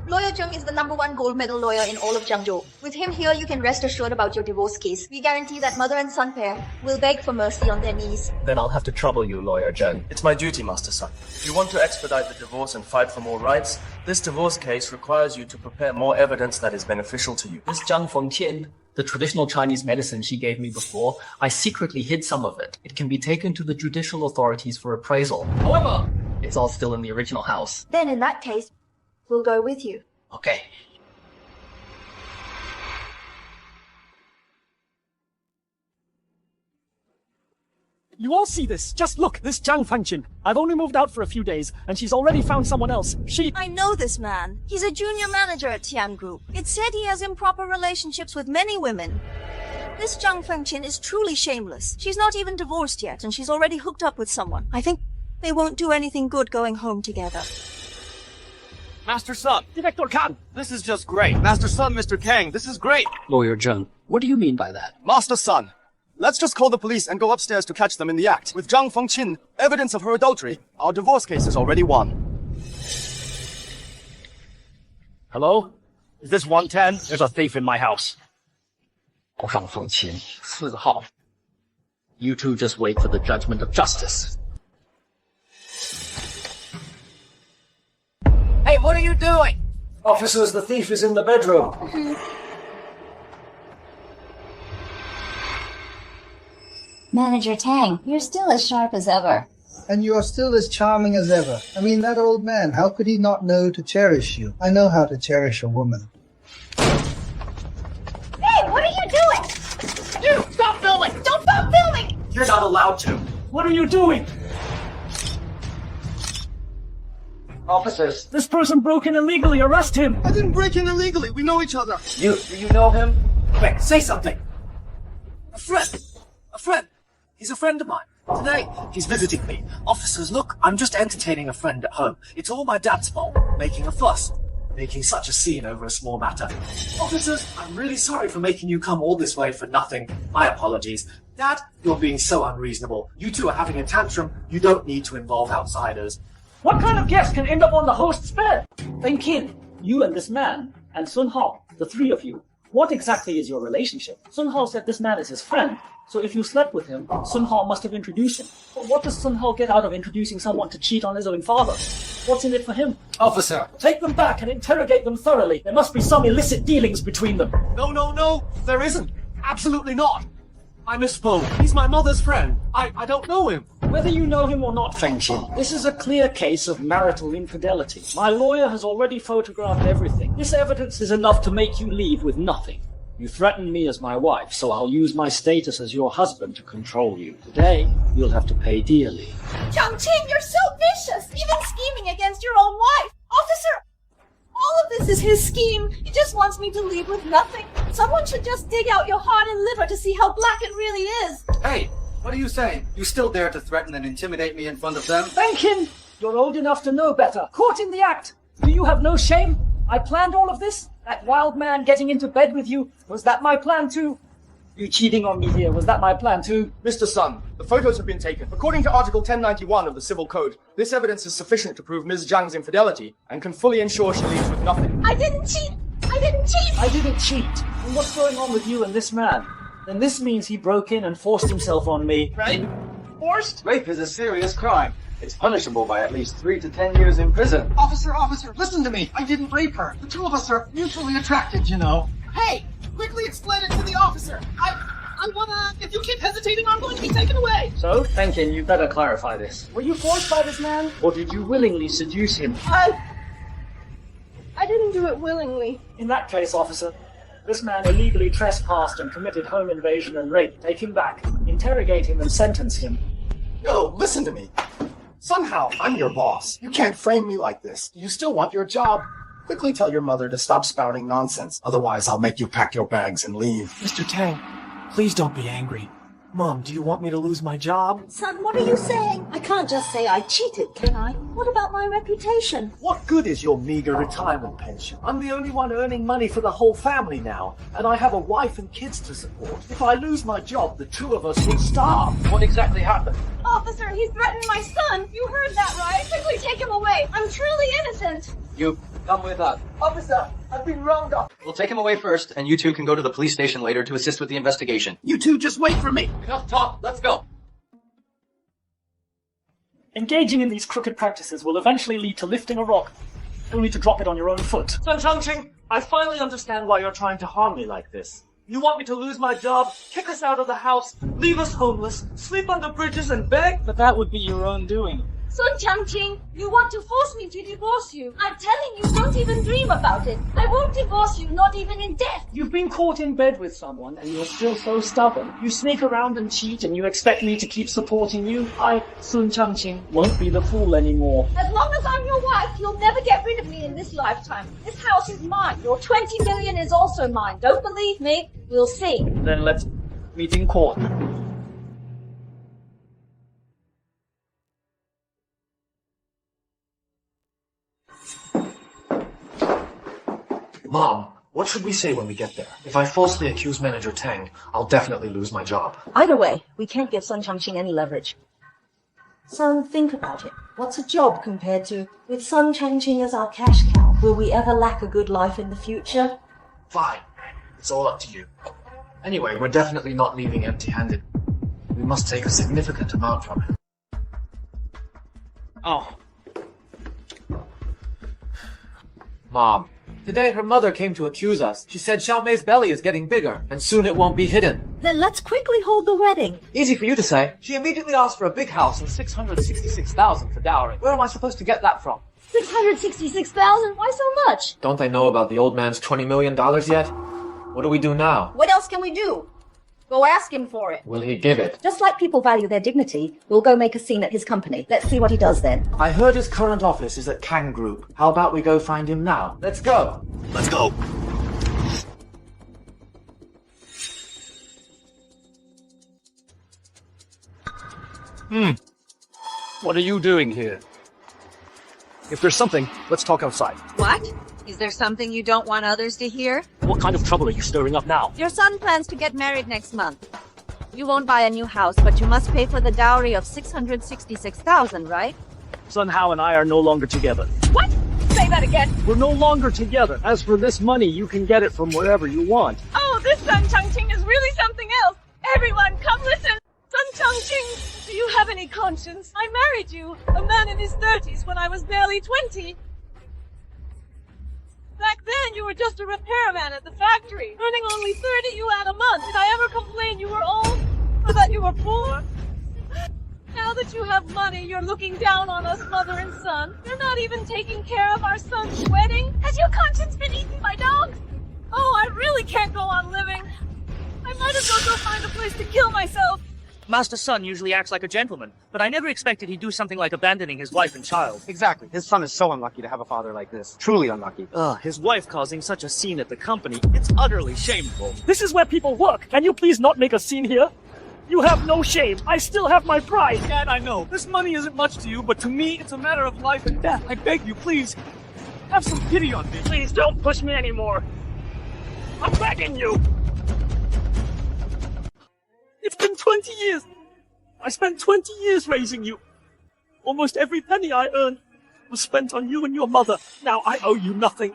Lawyer Zheng is the #1 gold medal lawyer in all of Zhengzhou. With him here, you can rest assured about your divorce case. We guarantee that mother and son pair will beg for mercy on their knees. Then I'll have to trouble you, Lawyer Zheng. It's my duty, Master Sun. If you want to expedite the divorce and fight for more rights, this divorce case requires you to prepare more evidence that is beneficial to you. This Zhang Fengqian, the traditional Chinese medicine she gave me before, I secretly hid some of it. It can be taken to the judicial authorities for appraisal. However, it's all still in the original house. Then in that case, we'll go with you. Okay. You all see this. Just look, this Zhang Fangqin. I've only moved out for a few days, and she's already found someone else. I know this man. He's a junior manager at Tian Group. It's said he has improper relationships with many women. This Zhang Fengqin is truly shameless. She's not even divorced yet, and she's already hooked up with someone. I think they won't do anything good going home together. Master Sun, Director Kang, this is just great. Master Sun, Mr. Kang, this is great. Lawyer Zheng, what do you mean by that? Master Sun, let's just call the police and go upstairs to catch them in the act. With Zhang Fengqin, evidence of her adultery, our divorce case is already won. Hello? Is this 110? There's a thief in my house. Zhang Fengqin, 4号. You two just wait for the judgment of justice. Hey, what are you doing? Officers, the thief is in the bedroom. Manager Tang, you're still as sharp as ever. And you are still as charming as ever. I mean, that old man, how could he not know to cherish you? I know how to cherish a woman. Hey, what are you doing? Dude, stop filming! Don't stop filming! You're not allowed to. What are you doing? Officers. This person broke in illegally. Arrest him. I didn't break in illegally. We know each other. Do you know him? Quick, say something. A friend. A friend. He's a friend of mine. Today, he's visiting me. Officers, look, I'm just entertaining a friend at home. It's all my dad's fault. Making a fuss. Making such a scene over a small matter. Officers, I'm really sorry for making you come all this way for nothing. My apologies. Dad, you're being so unreasonable. You two are having a tantrum. You don't need to involve outsiders. What kind of guest can end up on the host's bed? Fengqin, you and this man, and Sun Hao, the three of you. What exactly is your relationship? Sun Hao said this man is his friend. So if you slept with him, Sun Hao must have introduced him. But what does Sun Hao get out of introducing someone to cheat on his own father? What's in it for him? Officer. Take them back and interrogate them thoroughly. There must be some illicit dealings between them. No, there isn't. Absolutely not. I misspoke. He's my mother's friend. I don't know him. Whether you know him or not, Fengqin, this is a clear case of marital infidelity. My lawyer has already photographed everything. This evidence is enough to make you leave with nothing. You threatened me as my wife, so I'll use my status as your husband to control you. Today, you'll have to pay dearly. Chongqing, you're so vicious! Even scheming against your own wife! Officer! All of this is his scheme. He just wants me to leave with nothing. Someone should just dig out your heart and liver to see how black it really is. Hey, what are you saying? You still dare to threaten and intimidate me in front of them? Fengqin! You're old enough to know better. Caught in the act. Do you have no shame? I planned all of this? That wild man getting into bed with you, was that my plan too? You cheating on me here, was that my plan too? Mr. Sun, the photos have been taken. According to Article 1091 of the Civil Code, this evidence is sufficient to prove Ms. Zhang's infidelity and can fully ensure she leaves with nothing. I didn't cheat! I didn't cheat! I didn't cheat. And what's going on with you and this man? Then this means he broke in and forced himself on me. Right? Forced? Rape is a serious crime. It's punishable by at least 3 to 10 years in prison. Officer, listen to me. I didn't rape her. The two of us are mutually attracted, you know. Hey, quickly explain it to the officer. I wanna... If you keep hesitating, I'm going to be taken away. So, Fengqin, you better clarify this. Were you forced by this man, or did you willingly seduce him? I didn't do it willingly. In that case, officer, this man illegally trespassed and committed home invasion and rape. Take him back, interrogate him, and sentence him. Yo, listen to me. Somehow, I'm your boss. You can't frame me like this. You still want your job. Quickly tell your mother to stop spouting nonsense. Otherwise, I'll make you pack your bags and leave. Mr. Tang, please don't be angry. Mom, do you want me to lose my job? Son, what are you saying? I can't just say I cheated, can I? What about my reputation? What good is your meager retirement pension? I'm the only one earning money for the whole family now, and I have a wife and kids to support. If I lose my job, the two of us will starve. What exactly happened? Officer, he threatened my son. You heard that, right? Quickly take him away. I'm truly innocent. You come with us. Officer, I've been rounded up. We'll take him away first, and you two can go to the police station later to assist with the investigation. You two just wait for me. Enough talk, let's go. Engaging in these crooked practices will eventually lead to lifting a rock, only to drop it on your own foot. Sun Changqing, I finally understand why you're trying to harm me like this. You want me to lose my job, kick us out of the house, leave us homeless, sleep under bridges and beg? But that would be your own doing. Sun Changqing, you want to force me to divorce you. I'm telling you, don't even dream about it. I won't divorce you, not even in death. You've been caught in bed with someone and you're still so stubborn. You sneak around and cheat and you expect me to keep supporting you? I, Sun Changqing, won't be the fool anymore. As long as I'm your wife, you'll never get rid of me in this lifetime. This house is mine. Your 20 million is also mine. Don't believe me? We'll see. Then let's meet in court. Mom, what should we say when we get there? If I falsely accuse Manager Tang, I'll definitely lose my job. Either way, we can't give Sun Changqing any leverage. Son, think about it. What's a job compared to, with Sun Changqing as our cash cow, will we ever lack a good life in the future? Fine. It's all up to you. Anyway, we're definitely not leaving empty-handed. We must take a significant amount from him. Oh. Mom. Today her mother came to accuse us. She said Xiaomei's belly is getting bigger, and soon it won't be hidden. Then let's quickly hold the wedding. Easy for you to say. She immediately asked for a big house and 666,000 for dowry. Where am I supposed to get that from? 666,000? Why so much? Don't they know about the old man's $20 million yet? What do we do now? What else can we do? Go ask him for it. Will he give it? Just like people value their dignity, we'll go make a scene at his company. Let's see what he does then. I heard his current office is at Kang Group. How about we go find him now? Let's go. Let's go. What are you doing here? If there's something, let's talk outside. What? Is there something you don't want others to hear? What kind of trouble are you stirring up now? Your son plans to get married next month. You won't buy a new house, but you must pay for the dowry of 666,000, right? Sun Hao and I are no longer together. What? Say that again. We're no longer together. As for this money, you can get it from wherever you want. Oh, this Sun Changqing is really something else. Everyone, come listen. Sun Changqing, do you have any conscience? I married you, a man in his 30s, when I was barely 20. Back then, you were just a repairman at the factory, earning only 30 yuan a month. Did I ever complain you were old? Or that you were poor? Now that you have money, you're looking down on us, mother and son. You're not even taking care of our son's wedding. Has your conscience been eaten by dogs? Oh, I really can't go on living. I might as well go find a place to kill myself. Master Sun usually acts like a gentleman, but I never expected he'd do something like abandoning his wife and child. Exactly. His son is so unlucky to have a father like this. Truly unlucky. His wife causing such a scene at the company. It's utterly shameful. This is where people work. Can you please not make a scene here? You have no shame. I still have my pride. Dad, I know. This money isn't much to you, but to me, it's a matter of life and death. I beg you, please, have some pity on me. Please don't push me anymore. I'm begging you. It's been 20 years. I spent 20 years raising you. Almost every penny I earned was spent on you and your mother. Now I owe you nothing.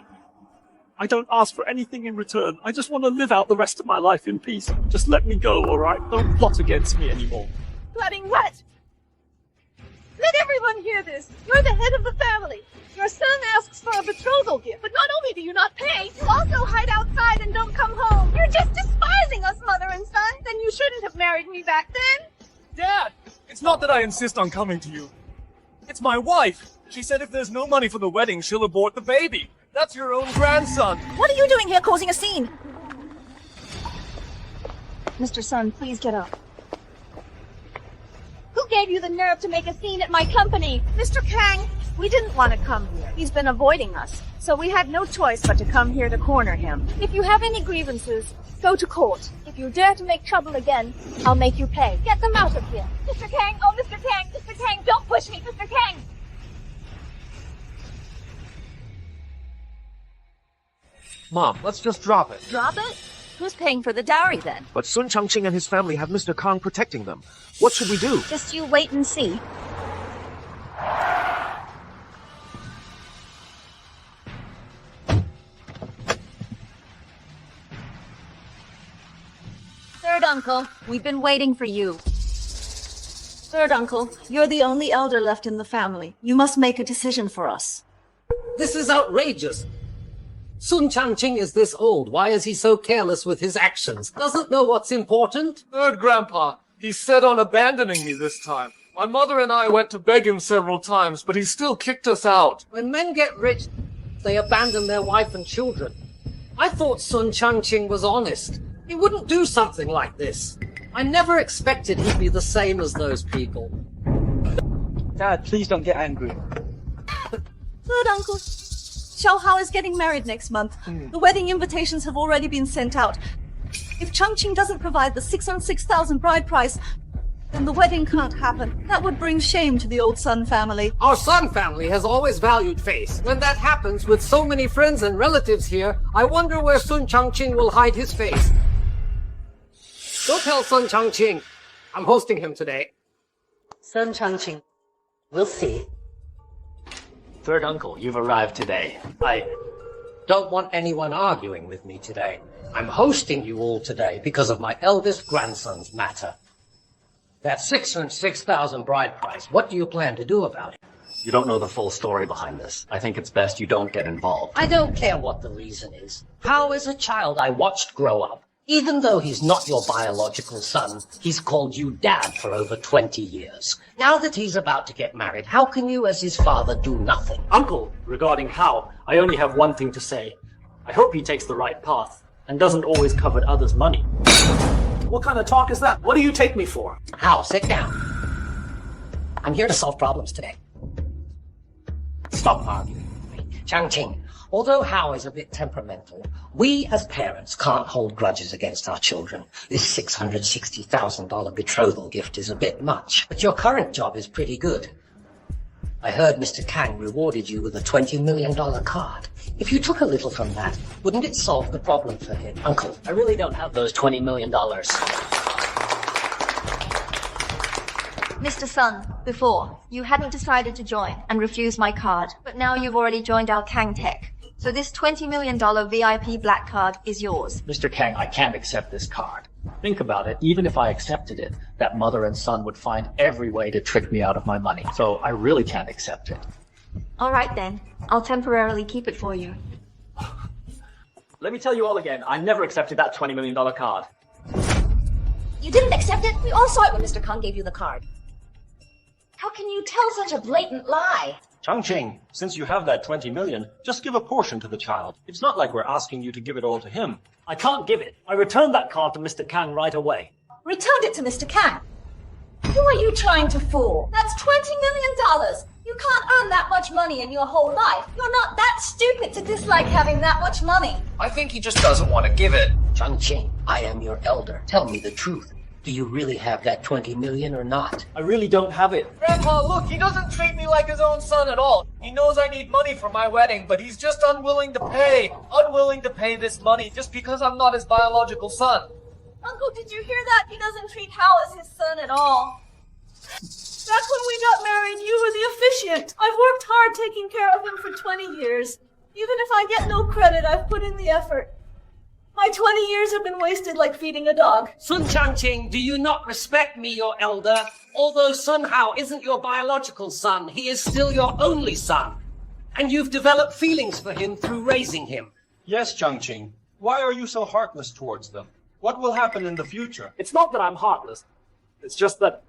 I don't ask for anything in return. I just want to live out the rest of my life in peace. Just let me go, alright? Don't plot against me anymore. Bloody what? Let everyone hear this. You're the head of the family. Your son asks for a betrothal gift, but not only do you not pay, you also hide outside and don't come home. You're just despising us, mother and son. Then you shouldn't have married me back then. Dad, it's not that I insist on coming to you. It's my wife. She said if there's no money for the wedding, she'll abort the baby. That's your own grandson. What are you doing here causing a scene? Mr. Sun, please get up. Who gave you the nerve to make a scene at my company? Mr. Kang, we didn't want to come here. He's been avoiding us, so we had no choice but to come here to corner him. If you have any grievances, go to court. If you dare to make trouble again, I'll make you pay. Get them out of here. Mr. Kang, oh, Mr. Kang, Mr. Kang, don't push me, Mr. Kang. Mom, let's just drop it. Drop it? Who's paying for the dowry then? But Sun Changqing and his family have Mr. Kang protecting them. What should we do? Just you wait and see. Third uncle, we've been waiting for you. Third uncle, you're the only elder left in the family. You must make a decision for us. This is outrageous. Sun Changqing is this old. Why is he so careless with his actions? Doesn't know what's important? Third Grandpa, he's set on abandoning me this time. My mother and I went to beg him several times, but he still kicked us out. When men get rich, they abandon their wife and children. I thought Sun Changqing was honest. He wouldn't do something like this. I never expected he'd be the same as those people. Dad, please don't get angry. Good, Uncle. Xiao Hao is getting married next month. The wedding invitations have already been sent out. If Changqing doesn't provide the 606,000 bride price, then the wedding can't happen. That would bring shame to the old Sun family. Our Sun family has always valued face. When that happens, with so many friends and relatives here, I wonder where Sun Changqing will hide his face. Go tell Sun Changqing. I'm hosting him today. Sun Changqing. We'll see. Third uncle, you've arrived today. I don't want anyone arguing with me today. I'm hosting you all today because of my eldest grandson's matter. That 606,000 bride price, what do you plan to do about it? You don't know the full story behind this. I think it's best you don't get involved. I don't care what the reason is. How is a child I watched grow up? Even though he's not your biological son, he's called you dad for over 20 years. Now that he's about to get married, how can you as his father do nothing? Uncle, regarding Hao, I only have one thing to say. I hope he takes the right path and doesn't always covet others' money. What kind of talk is that? What do you take me for? Hao, sit down. I'm here to solve problems today. Stop arguing. Changqing, although Hao is a bit temperamental, we as parents can't hold grudges against our children. This $660,000 betrothal gift is a bit much, but your current job is pretty good. I heard Mr. Kang rewarded you with a $20 million card. If you took a little from that, wouldn't it solve the problem for him? Uncle, I really don't have those $20 million. Mr. Sun, before, you hadn't decided to join and refused my card, but now you've already joined our Kang Tech. So this $20 million VIP black card is yours. Mr. Kang, I can't accept this card. Think about it. Even if I accepted it, that mother and son would find every way to trick me out of my money. So I really can't accept it. All right then. I'll temporarily keep it for you. Let me tell you all again. I never accepted that $20 million card. You didn't accept it? We all saw it when Mr. Kang gave you the card. How can you tell such a blatant lie? Changqing, since you have that 20 million, just give a portion to the child. It's not like we're asking you to give it all to him. I can't give it. I returned that card to Mr. Kang right away. Returned it to Mr. Kang? Who are you trying to fool? That's $20 million. You can't earn that much money in your whole life. You're not that stupid to dislike having that much money. I think he just doesn't want to give it. Changqing, I am your elder. Tell me the truth. Do you really have that 20 million or not? I really don't have it. Grandpa, look, he doesn't treat me like his own son at all. He knows I need money for my wedding, but he's just unwilling to pay. Unwilling to pay this money just because I'm not his biological son. Uncle, did you hear that? He doesn't treat Hal as his son at all. Back when we got married, you were the officiant. I've worked hard taking care of him for 20 years. Even if I get no credit, I've put in the effort. My 20 years have been wasted like feeding a dog. Sun Changqing, do you not respect me, your elder? Although Sun Hao isn't your biological son, he is still your only son. And you've developed feelings for him through raising him. Yes, Changqing. Why are you so heartless towards them? What will happen in the future? It's not that I'm heartless. It's just that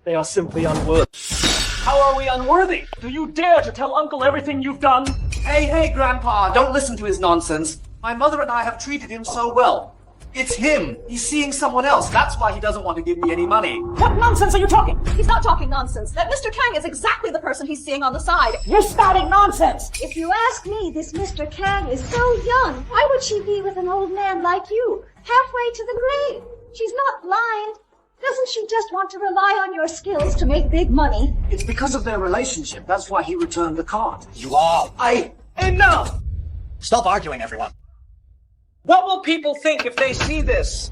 they are simply unworthy. How are we unworthy? Do you dare to tell Uncle everything you've done? Hey, Grandpa, don't listen to his nonsense. My mother and I have treated him so well. It's him. He's seeing someone else. That's why he doesn't want to give me any money. What nonsense are you talking? He's not talking nonsense. That Mr. Kang is exactly the person he's seeing on the side. You're spouting nonsense. If you ask me, this Mr. Kang is so young. Why would she be with an old man like you? Halfway to the grave. She's not blind. Doesn't she just want to rely on your skills to make big money? It's because of their relationship. That's why he returned the card. You are. Enough! Stop arguing, everyone. What will people think if they see this?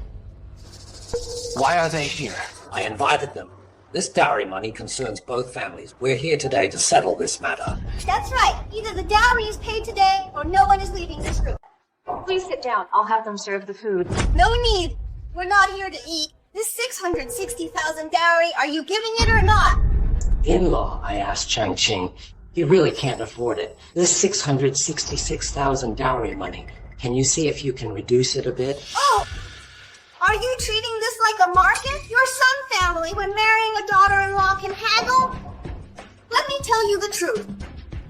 Why are they here? I invited them. This dowry money concerns both families. We're here today to settle this matter. That's right. Either the dowry is paid today or no one is leaving this room. Please sit down. I'll have them serve the food. No need. We're not here to eat. This 660,000 dowry, are you giving it or not? In-law, I asked Changqing. He really can't afford it. This 666,000 dowry money. Can you see if you can reduce it a bit? Oh! Are you treating this like a market? Your Sun family, when marrying a daughter-in-law, can Uncle, let me tell you the truth.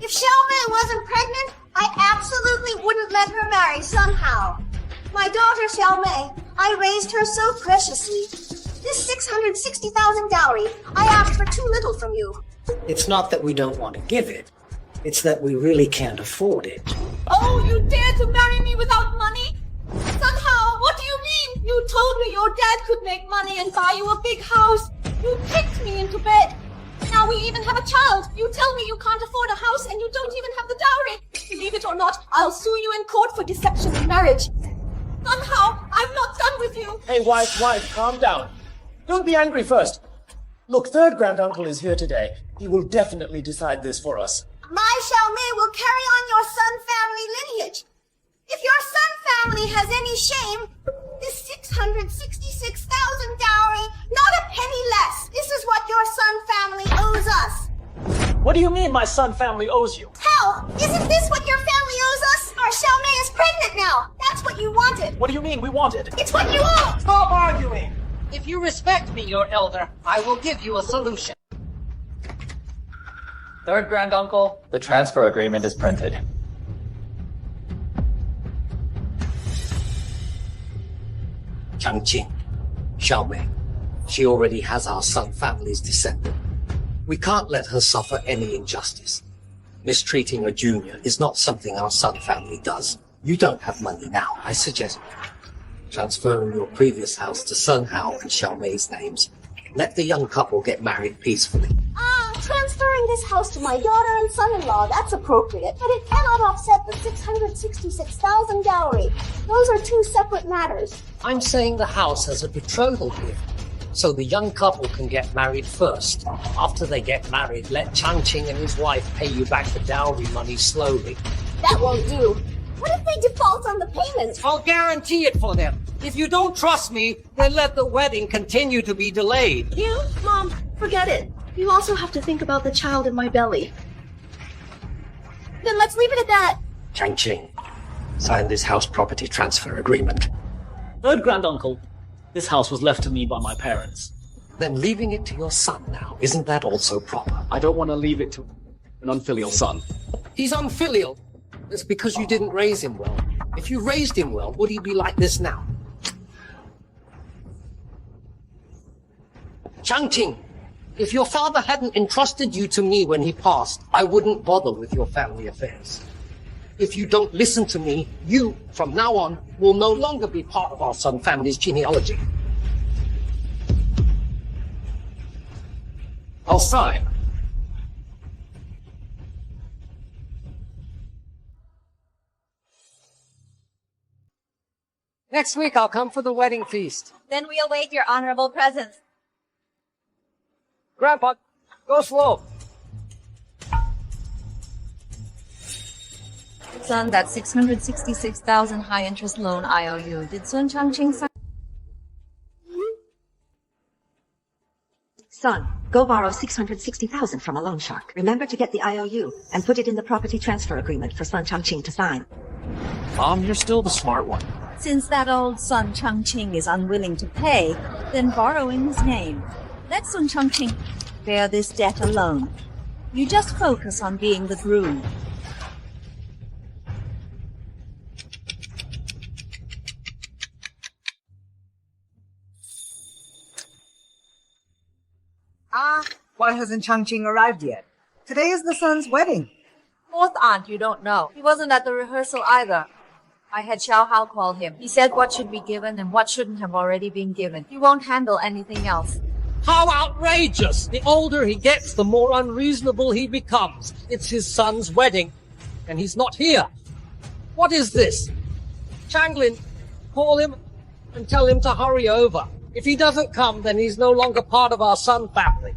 If Xiaomei wasn't pregnant, I absolutely wouldn't let her marry somehow. My daughter Xiaomei, I raised her so preciously. This 660,000 dowry, I asked for too little from you. It's not that we don't want to give it. It's that we really can't afford it. Oh, you dare to marry me without money? Somehow, what do you mean? You told me your dad could make money and buy you a big house. You kicked me into bed. Now we even have a child. You tell me you can't afford a house and you don't even have the dowry. Believe it or not, I'll sue you in court for deception in marriage. Somehow, I'm not done with you. Hey, wife, calm down. Don't be angry first. Look, third granduncle is here today. He will definitely decide this for us. My Xiaomei will carry on your Sun family lineage. If your Sun family has any shame, this 666,000 dowry, not a penny less. This is what your Sun family owes us. What do you mean my son family owes you? Hell, isn't this what your family owes us? Our Xiaomei is pregnant now. That's what you wanted. What do you mean we wanted? It's what you owe. Stop arguing. If you respect me, your elder, I will give you a solution. Third granduncle, the transfer agreement is printed. Changqing, Xiaomei, she already has our Sun family's descendant. We can't let her suffer any injustice. Mistreating a junior is not something our Sun family does. You don't have money now. I suggest transferring your previous house to Sun Hao and Xiaomei's names. Let the young couple get married peacefully. Transferring this house to my daughter and son-in-law, that's appropriate, but it cannot offset the 666,000 dowry. Those are two separate matters. I'm saying the house has a betrothal gift, so the young couple can get married first. After they get married, let Changqing and his wife pay you back the dowry money slowly. That won't do. What if they default on the payments? I'll guarantee it for them. If you don't trust me, then let the wedding continue to be delayed. You? Mom, forget it. You also have to think about the child in my belly. Then let's leave it at that. Changqing, sign this house property transfer agreement. Third granduncle, this house was left to me by my parents. Then leaving it to your son now, isn't that also proper? I don't want to leave it to an unfilial son. He's unfilial. It's because you didn't raise him well. If you raised him well, would he be like this now? Changqing, if your father hadn't entrusted you to me when he passed, I wouldn't bother with your family affairs. If you don't listen to me, you, from now on, will no longer be part of our Sun family's genealogy. I'll sign. Next week I'll come for the wedding feast. Then we await your honorable presence. Grandpa, go slow. Son, that 666,000 high-interest loan IOU. Did Sun Changqing sign? Son, go borrow 660,000 from a loan shark. Remember to get the IOU and put it in the property transfer agreement for Sun Changqing to sign. Mom, you're still the smart one. Since that old Sun Changqing is unwilling to pay, then borrow in his name. Let Sun Changqing bear this debt alone. You just focus on being the groom. Why hasn't Changqing arrived yet? Today is the son's wedding. Fourth aunt, you don't know. He wasn't at the rehearsal either. I had Xiao Hao call him. He said what should be given and what shouldn't have already been given. He won't handle anything else. How outrageous! The older he gets, the more unreasonable he becomes. It's his son's wedding, and he's not here. What is this? Changlin, call him and tell him to hurry over. If he doesn't come, then he's no longer part of our Sun family.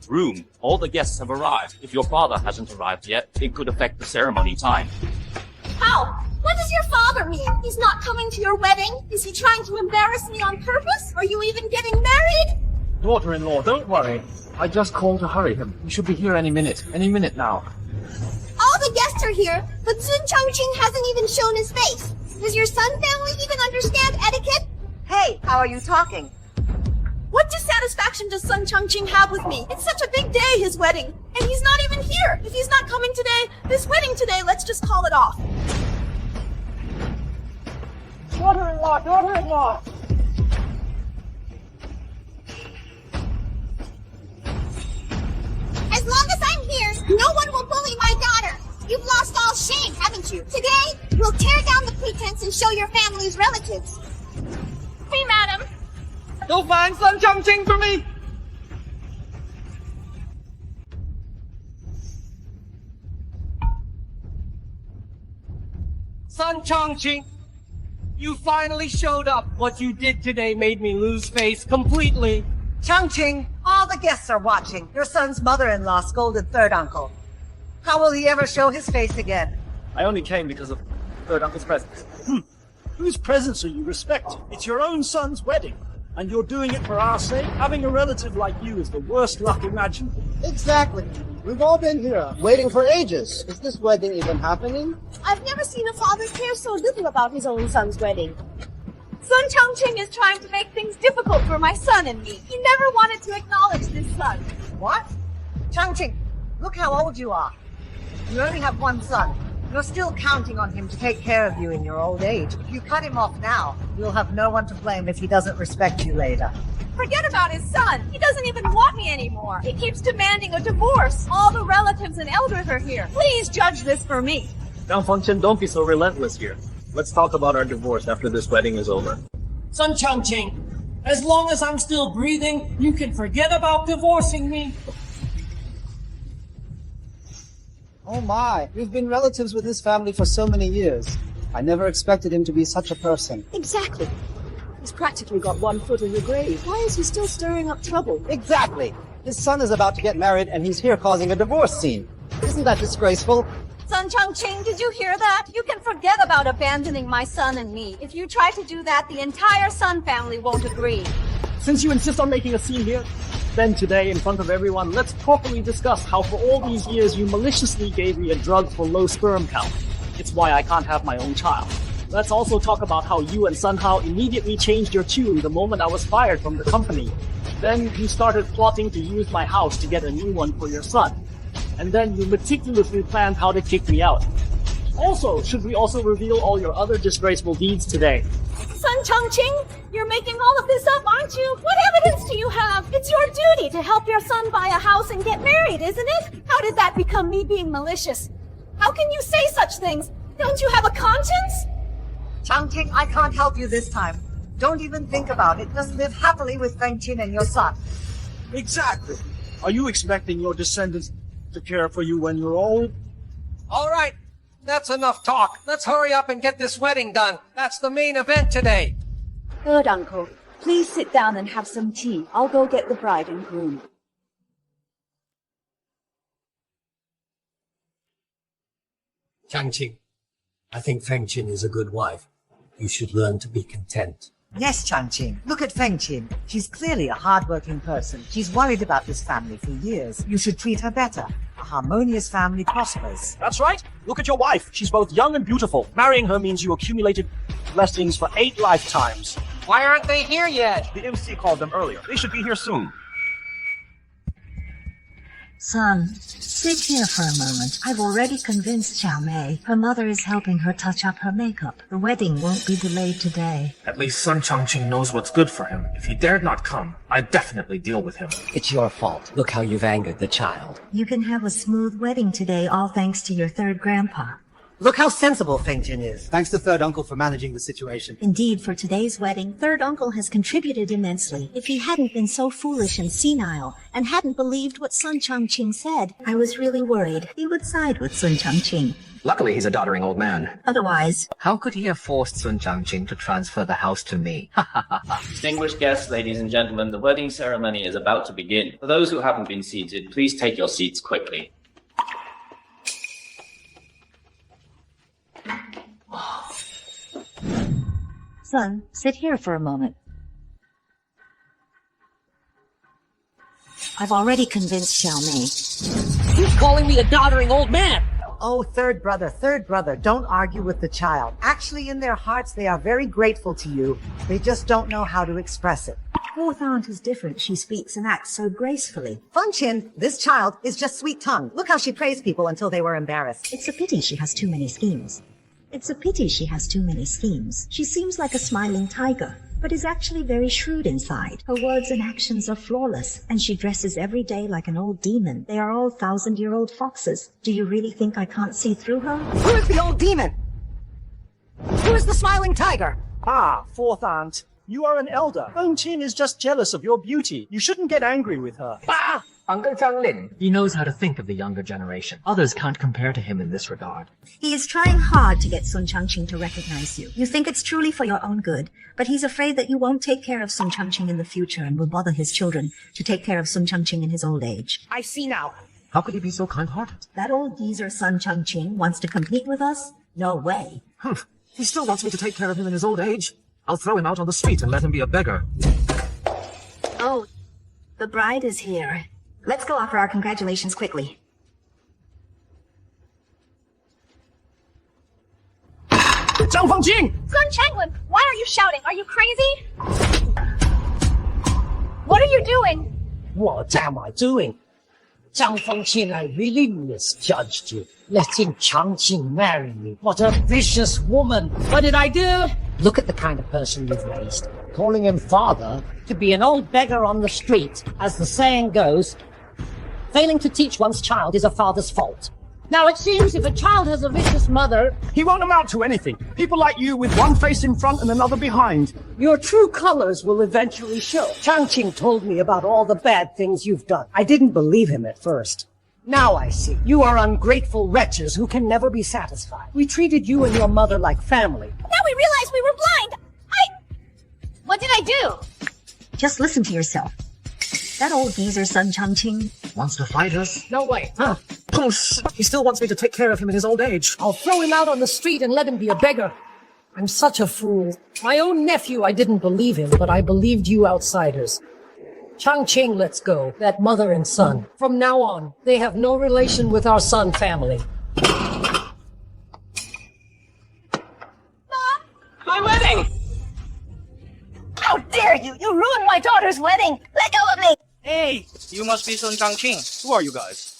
Room, all the guests have arrived. If your father hasn't arrived yet, it could affect the ceremony time. How? What does your father mean? He's not coming to your wedding? Is he trying to embarrass me on purpose? Are you even getting married? Daughter-in-law, don't worry. I just called to hurry him. He should be here any minute now. All the guests are here, but Sun Changqing hasn't even shown his face. Does your Sun family even understand etiquette? Hey, how are you talking? What What dissatisfaction does Sun Changqing have with me? It's such a big day, his wedding, and he's not even here. If he's not coming today, this wedding today, let's just call it off. Daughter-in-law, daughter-in-law! As long as I'm here, no one will bully my daughter. You've lost all shame, haven't you? Today, we'll tear down the pretense and show your family's relatives. Hey, madam. Go find Sun Changqing for me! Sun Changqing, you finally showed up. What you did today made me lose face completely. Changqing, all the guests are watching. Your son's mother-in-law scolded third uncle. How will he ever show his face again? I only came because of third uncle's presence. Whose presence are you respecting? It's your own son's wedding, and you're doing it for our sake? Having a relative like you is the worst luck imaginable. Exactly. We've all been here, waiting for ages. Is this wedding even happening? I've never seen a father care so little about his own son's wedding. Sun Changqing is trying to make things difficult for my son and me. He never wanted to acknowledge this son. What? Changqing, look how old you are. You only have one son. You're still counting on him to take care of you in your old age. If you cut him off now, you'll have no one to blame if he doesn't respect you later. Forget about his son. He doesn't even want me anymore. He keeps demanding a divorce. All the relatives and elders are here. Please judge this for me. Now, Function, don't be so relentless here. Let's talk about our divorce after this wedding is over. Sun Changqing, as long as I'm still breathing, you can forget about divorcing me. Oh my, we've been relatives with his family for so many years. I never expected him to be such a person. Exactly. He's practically got one foot in the grave. Why is he still stirring up trouble? Exactly! His son is about to get married and he's here causing a divorce scene. Isn't that disgraceful? Sun Changqing, did you hear that? You can forget about abandoning my son and me. If you try to do that, the entire Sun family won't agree. Since you insist on making a scene here, then today, in front of everyone, let's properly discuss how for all these years you maliciously gave me a drug for low sperm count. It's why I can't have my own child. Let's also talk about how you and Sun Hao immediately changed your tune the moment I was fired from the company. Then you started plotting to use my house to get a new one for your son. And then you meticulously planned how to kick me out. Also, should we also reveal all your other disgraceful deeds today? Sun Changqing, you're making all of this up, aren't you? What evidence do you have? It's your duty to help your son buy a house and get married, isn't it? How did that become me being malicious? How can you say such things? Don't you have a conscience? Changqing, I can't help you this time. Don't even think about it. Just live happily with Feng Qin and your son. Exactly. Are you expecting your descendants to care for you when you're old? All right, that's enough talk. Let's hurry up and get this wedding done. That's the main event today. Third uncle, please sit down and have some tea. I'll go get the bride and groom. Changqing, I think Feng Qin is a good wife. You should learn to be content. Yes, Changqing. Look at Feng Qin. She's clearly a hard-working person. She's worried about this family for years. You should treat her better. A harmonious family prospers. That's right. Look at your wife. She's both young and beautiful. Marrying her means you accumulated blessings for 8 lifetimes. Why aren't they here yet? The MC called them earlier. They should be here soon. Son, sit here for a moment. I've already convinced Xiao Mei. Her mother is helping her touch up her makeup. The wedding won't be delayed today. At least Sun Changqing knows what's good for him. If he dared not come, I'd definitely deal with him. It's your fault. Look how you've angered the child. You can have a smooth wedding today, all thanks to your third grandpa. Look how sensible Feng Qin is. Thanks to third uncle for managing the situation. Indeed, for today's wedding, third uncle has contributed immensely. If he hadn't been so foolish and senile, and hadn't believed what Sun Changqing said, I was really worried he would side with Sun Changqing. Luckily, he's a doddering old man. Otherwise, how could he have forced Sun Changqing to transfer the house to me? Distinguished guests, ladies and gentlemen, the wedding ceremony is about to begin. For those who haven't been seated, please take your seats quickly. Son, sit here for a moment. I've already convinced Xiao Mei. He's calling me a doddering old man. Oh, third brother, don't argue with the child. Actually, in their hearts, they are very grateful to you. They just don't know how to express it. Fourth aunt is different. She speaks and acts so gracefully. Fengqin, this child is just sweet-tongued. Look how she praised people until they were embarrassed. It's a pity she has too many schemes. It's a pity she has too many schemes. She seems like a smiling tiger, but is actually very shrewd inside. Her words and actions are flawless, and she dresses every day like an old demon. They are all 1,000-year-old foxes. Do you really think I can't see through her? Who is the old demon? Who is the smiling tiger? Ah, fourth aunt. You are an elder. Fengqin is just jealous of your beauty. You shouldn't get angry with her. Bah! Uncle Zhang Lin. He knows how to think of the younger generation. Others can't compare to him in this regard. He is trying hard to get Sun Changqing to recognize you. You think it's truly for your own good, but he's afraid that you won't take care of Sun Changqing in the future and will bother his children to take care of Sun Changqing in his old age. I see now. How could he be so kind-hearted? That old geezer Sun Changqing wants to compete with us? No way. He still wants me to take care of him in his old age. I'll throw him out on the street and let him be a beggar. Oh, the bride is here. Let's go offer our congratulations quickly. Zhang Fengqin! Sun Changlin, why are you shouting? Are you crazy? What are you doing? What am I doing? Zhang Fengqin, I really misjudged you. Letting Changqing marry me. What a vicious woman. What did I do? Look at the kind of person you've raised. Calling him father to be an old beggar on the street. As the saying goes, failing to teach one's child is a father's fault. Now it seems if a child has a vicious mother... He won't amount to anything. People like you with one face in front and another behind. Your true colors will eventually show. Changqing told me about all the bad things you've done. I didn't believe him at first. Now I see. You are ungrateful wretches who can never be satisfied. We treated you and your mother like family. Now we realize we were blind. What did I do? Just listen to yourself. That old geezer Sun Changqing wants to fight us? No way. He still wants me to take care of him in his old age. I'll throw him out on the street and let him be a beggar. I'm such a fool. My own nephew, I didn't believe him, but I believed you outsiders. Changqing lets go, that mother and son. From now on, they have no relation with our Sun family. Mom! My wedding! How dare you! You ruined my daughter's wedding! Let go of me! Hey, you must be Sun Changqing. Who are you guys?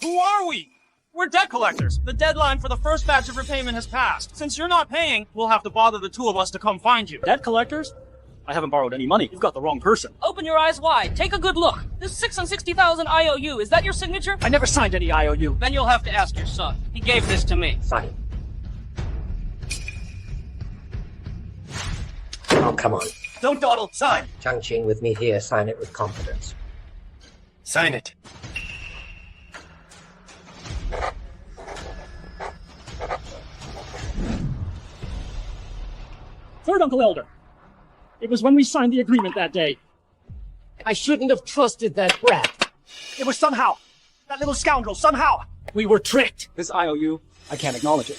Who are we? We're debt collectors. The deadline for the first batch of repayment has passed. Since you're not paying, we'll have to bother the two of us to come find you. Debt collectors? I haven't borrowed any money. You've got the wrong person. Open your eyes wide. Take a good look. This 660,000 IOU, is that your signature? I never signed any IOU. Then you'll have to ask your son. He gave this to me. Sign. Oh, come on. Don't dawdle. Sign. Changqing with me here. Sign it with confidence. Sign it. Third Uncle Elder. It was when we signed the agreement that day. I shouldn't have trusted that brat. It was somehow. That little scoundrel, somehow. We were tricked. This IOU, I can't acknowledge it.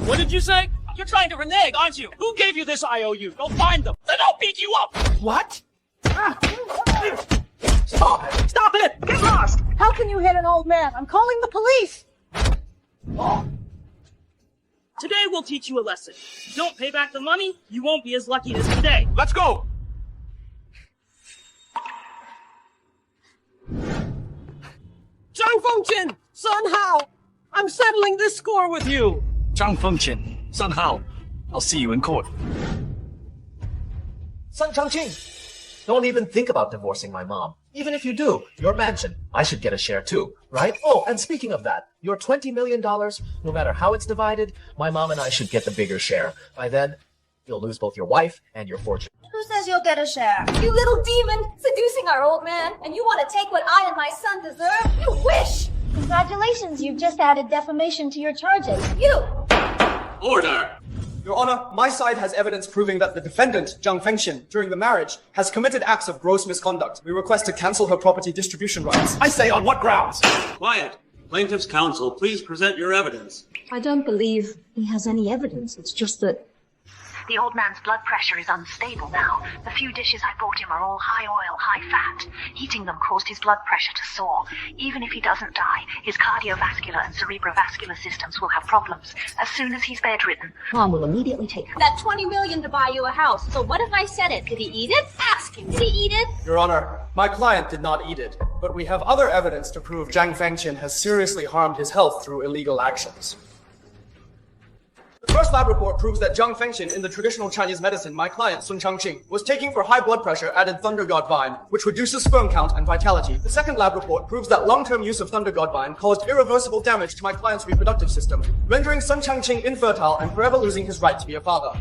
What did you say? You're trying to renege, aren't you? Who gave you this IOU? Go find them. Then I'll beat you up. What? Stop it! Stop it! Get lost! How can you hit an old man? I'm calling the police! Today we'll teach you a lesson. If you don't pay back the money, you won't be as lucky as today. Let's go! Zhang Fengqin! Sun Hao! I'm settling this score with you! Zhang Fengqin, Sun Hao, I'll see you in court. Sun Changqing, don't even think about divorcing my mom. Even if you do, your mansion, I should get a share too, right? Oh, and speaking of that, your $20 million, no matter how it's divided, my mom and I should get the bigger share. By then, you'll lose both your wife and your fortune. Who says you'll get a share? You little demon, seducing our old man, and you want to take what I and my son deserve? You wish! Congratulations, you've just added defamation to your charges. You! Order! Your Honor, my side has evidence proving that the defendant, Zhang Fengqin, during the marriage, has committed acts of gross misconduct. We request to cancel her property distribution rights. I say, on what grounds? Quiet. Plaintiff's counsel, please present your evidence. I don't believe he has any evidence. It's just that The old man's blood pressure is unstable now. The few dishes I brought him are all high oil, high fat. Eating them caused his blood pressure to soar. Even if he doesn't die, his cardiovascular and cerebrovascular systems will have problems as soon as he's bedridden. Mom will immediately take her. That $20 million to buy you a house. So what if I said it? Did he eat it? Ask him. Did he eat it? Your Honor, my client did not eat it, but we have other evidence to prove Zhang Fengqian has seriously harmed his health through illegal actions. The first lab report proves that Zhang Fengqian, in the traditional Chinese medicine my client Sun Changqing was taking for high blood pressure added Thunder God Vine, which reduces sperm count and vitality. The second lab report proves that long-term use of Thunder God Vine caused irreversible damage to my client's reproductive system, rendering Sun Changqing infertile and forever losing his right to be a father.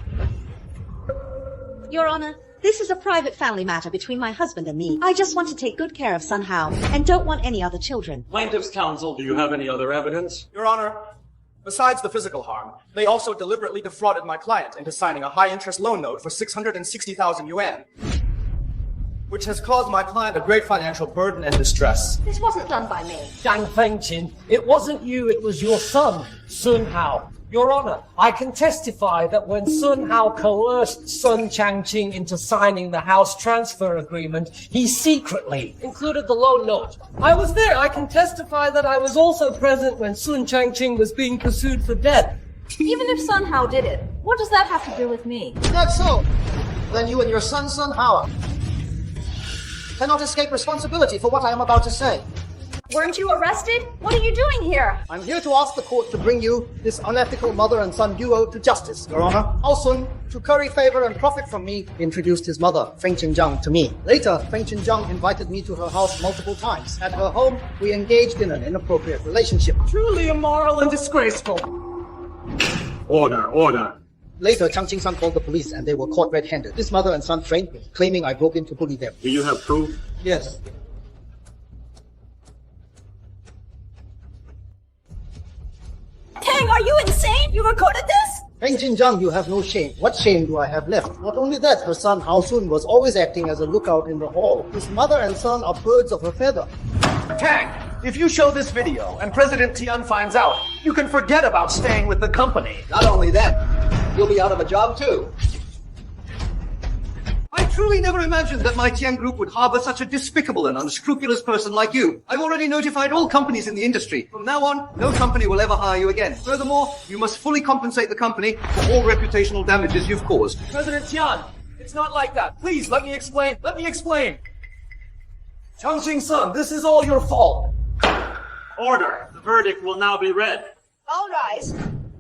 Your Honor, this is a private family matter between my husband and me. I just want to take good care of Sun Hao and don't want any other children. Plaintiff's counsel, do you have any other evidence? Your Honor, besides the physical harm, they also deliberately defrauded my client into signing a high-interest loan note for 660,000 yuan, which has caused my client a great financial burden and distress. This wasn't done by me. Zhang Fengqian, it wasn't you, it was your son, Sun Hao. Your Honor, I can testify that when Sun Hao coerced Sun Changqing into signing the house transfer agreement, he secretly included the loan note. I was there. I can testify that I was also present when Sun Changqing was being pursued for debt. Even if Sun Hao did it, what does that have to do with me? That's so. Then you and your son, Sun Hao, cannot escape responsibility for what I am about to say. Weren't you arrested? What are you doing here? I'm here to ask the court to bring you, this unethical mother and son duo, to justice, Your Honor. Hao Sun, to curry favor and profit from me, introduced his mother, Fengqian Zhang, to me. Later, Fengqian Zhang invited me to her house multiple times. At her home, we engaged in an inappropriate relationship. Truly immoral and disgraceful. Order, order. Later, Changqing San called the police and they were caught red-handed. This mother and son framed me, claiming I broke in to bully them. Do you have proof? Yes. Tang, are you insane? You recorded this? Fengqian Zhang, you have no shame. What shame do I have left? Not only that, her son Hao Sun was always acting as a lookout in the hall. His mother and son are birds of a feather. Tang, if you show this video and President Tian finds out, you can forget about staying with the company. Not only that, you'll be out of a job too. I truly never imagined that my Tian Group would harbor such a despicable and unscrupulous person like you. I've already notified all companies in the industry. From now on, no company will ever hire you again. Furthermore, you must fully compensate the company for all reputational damages you've caused. President Tian, it's not like that. Please, let me explain. Let me explain. Changqing Sun, this is all your fault. Order. The verdict will now be read. All rise.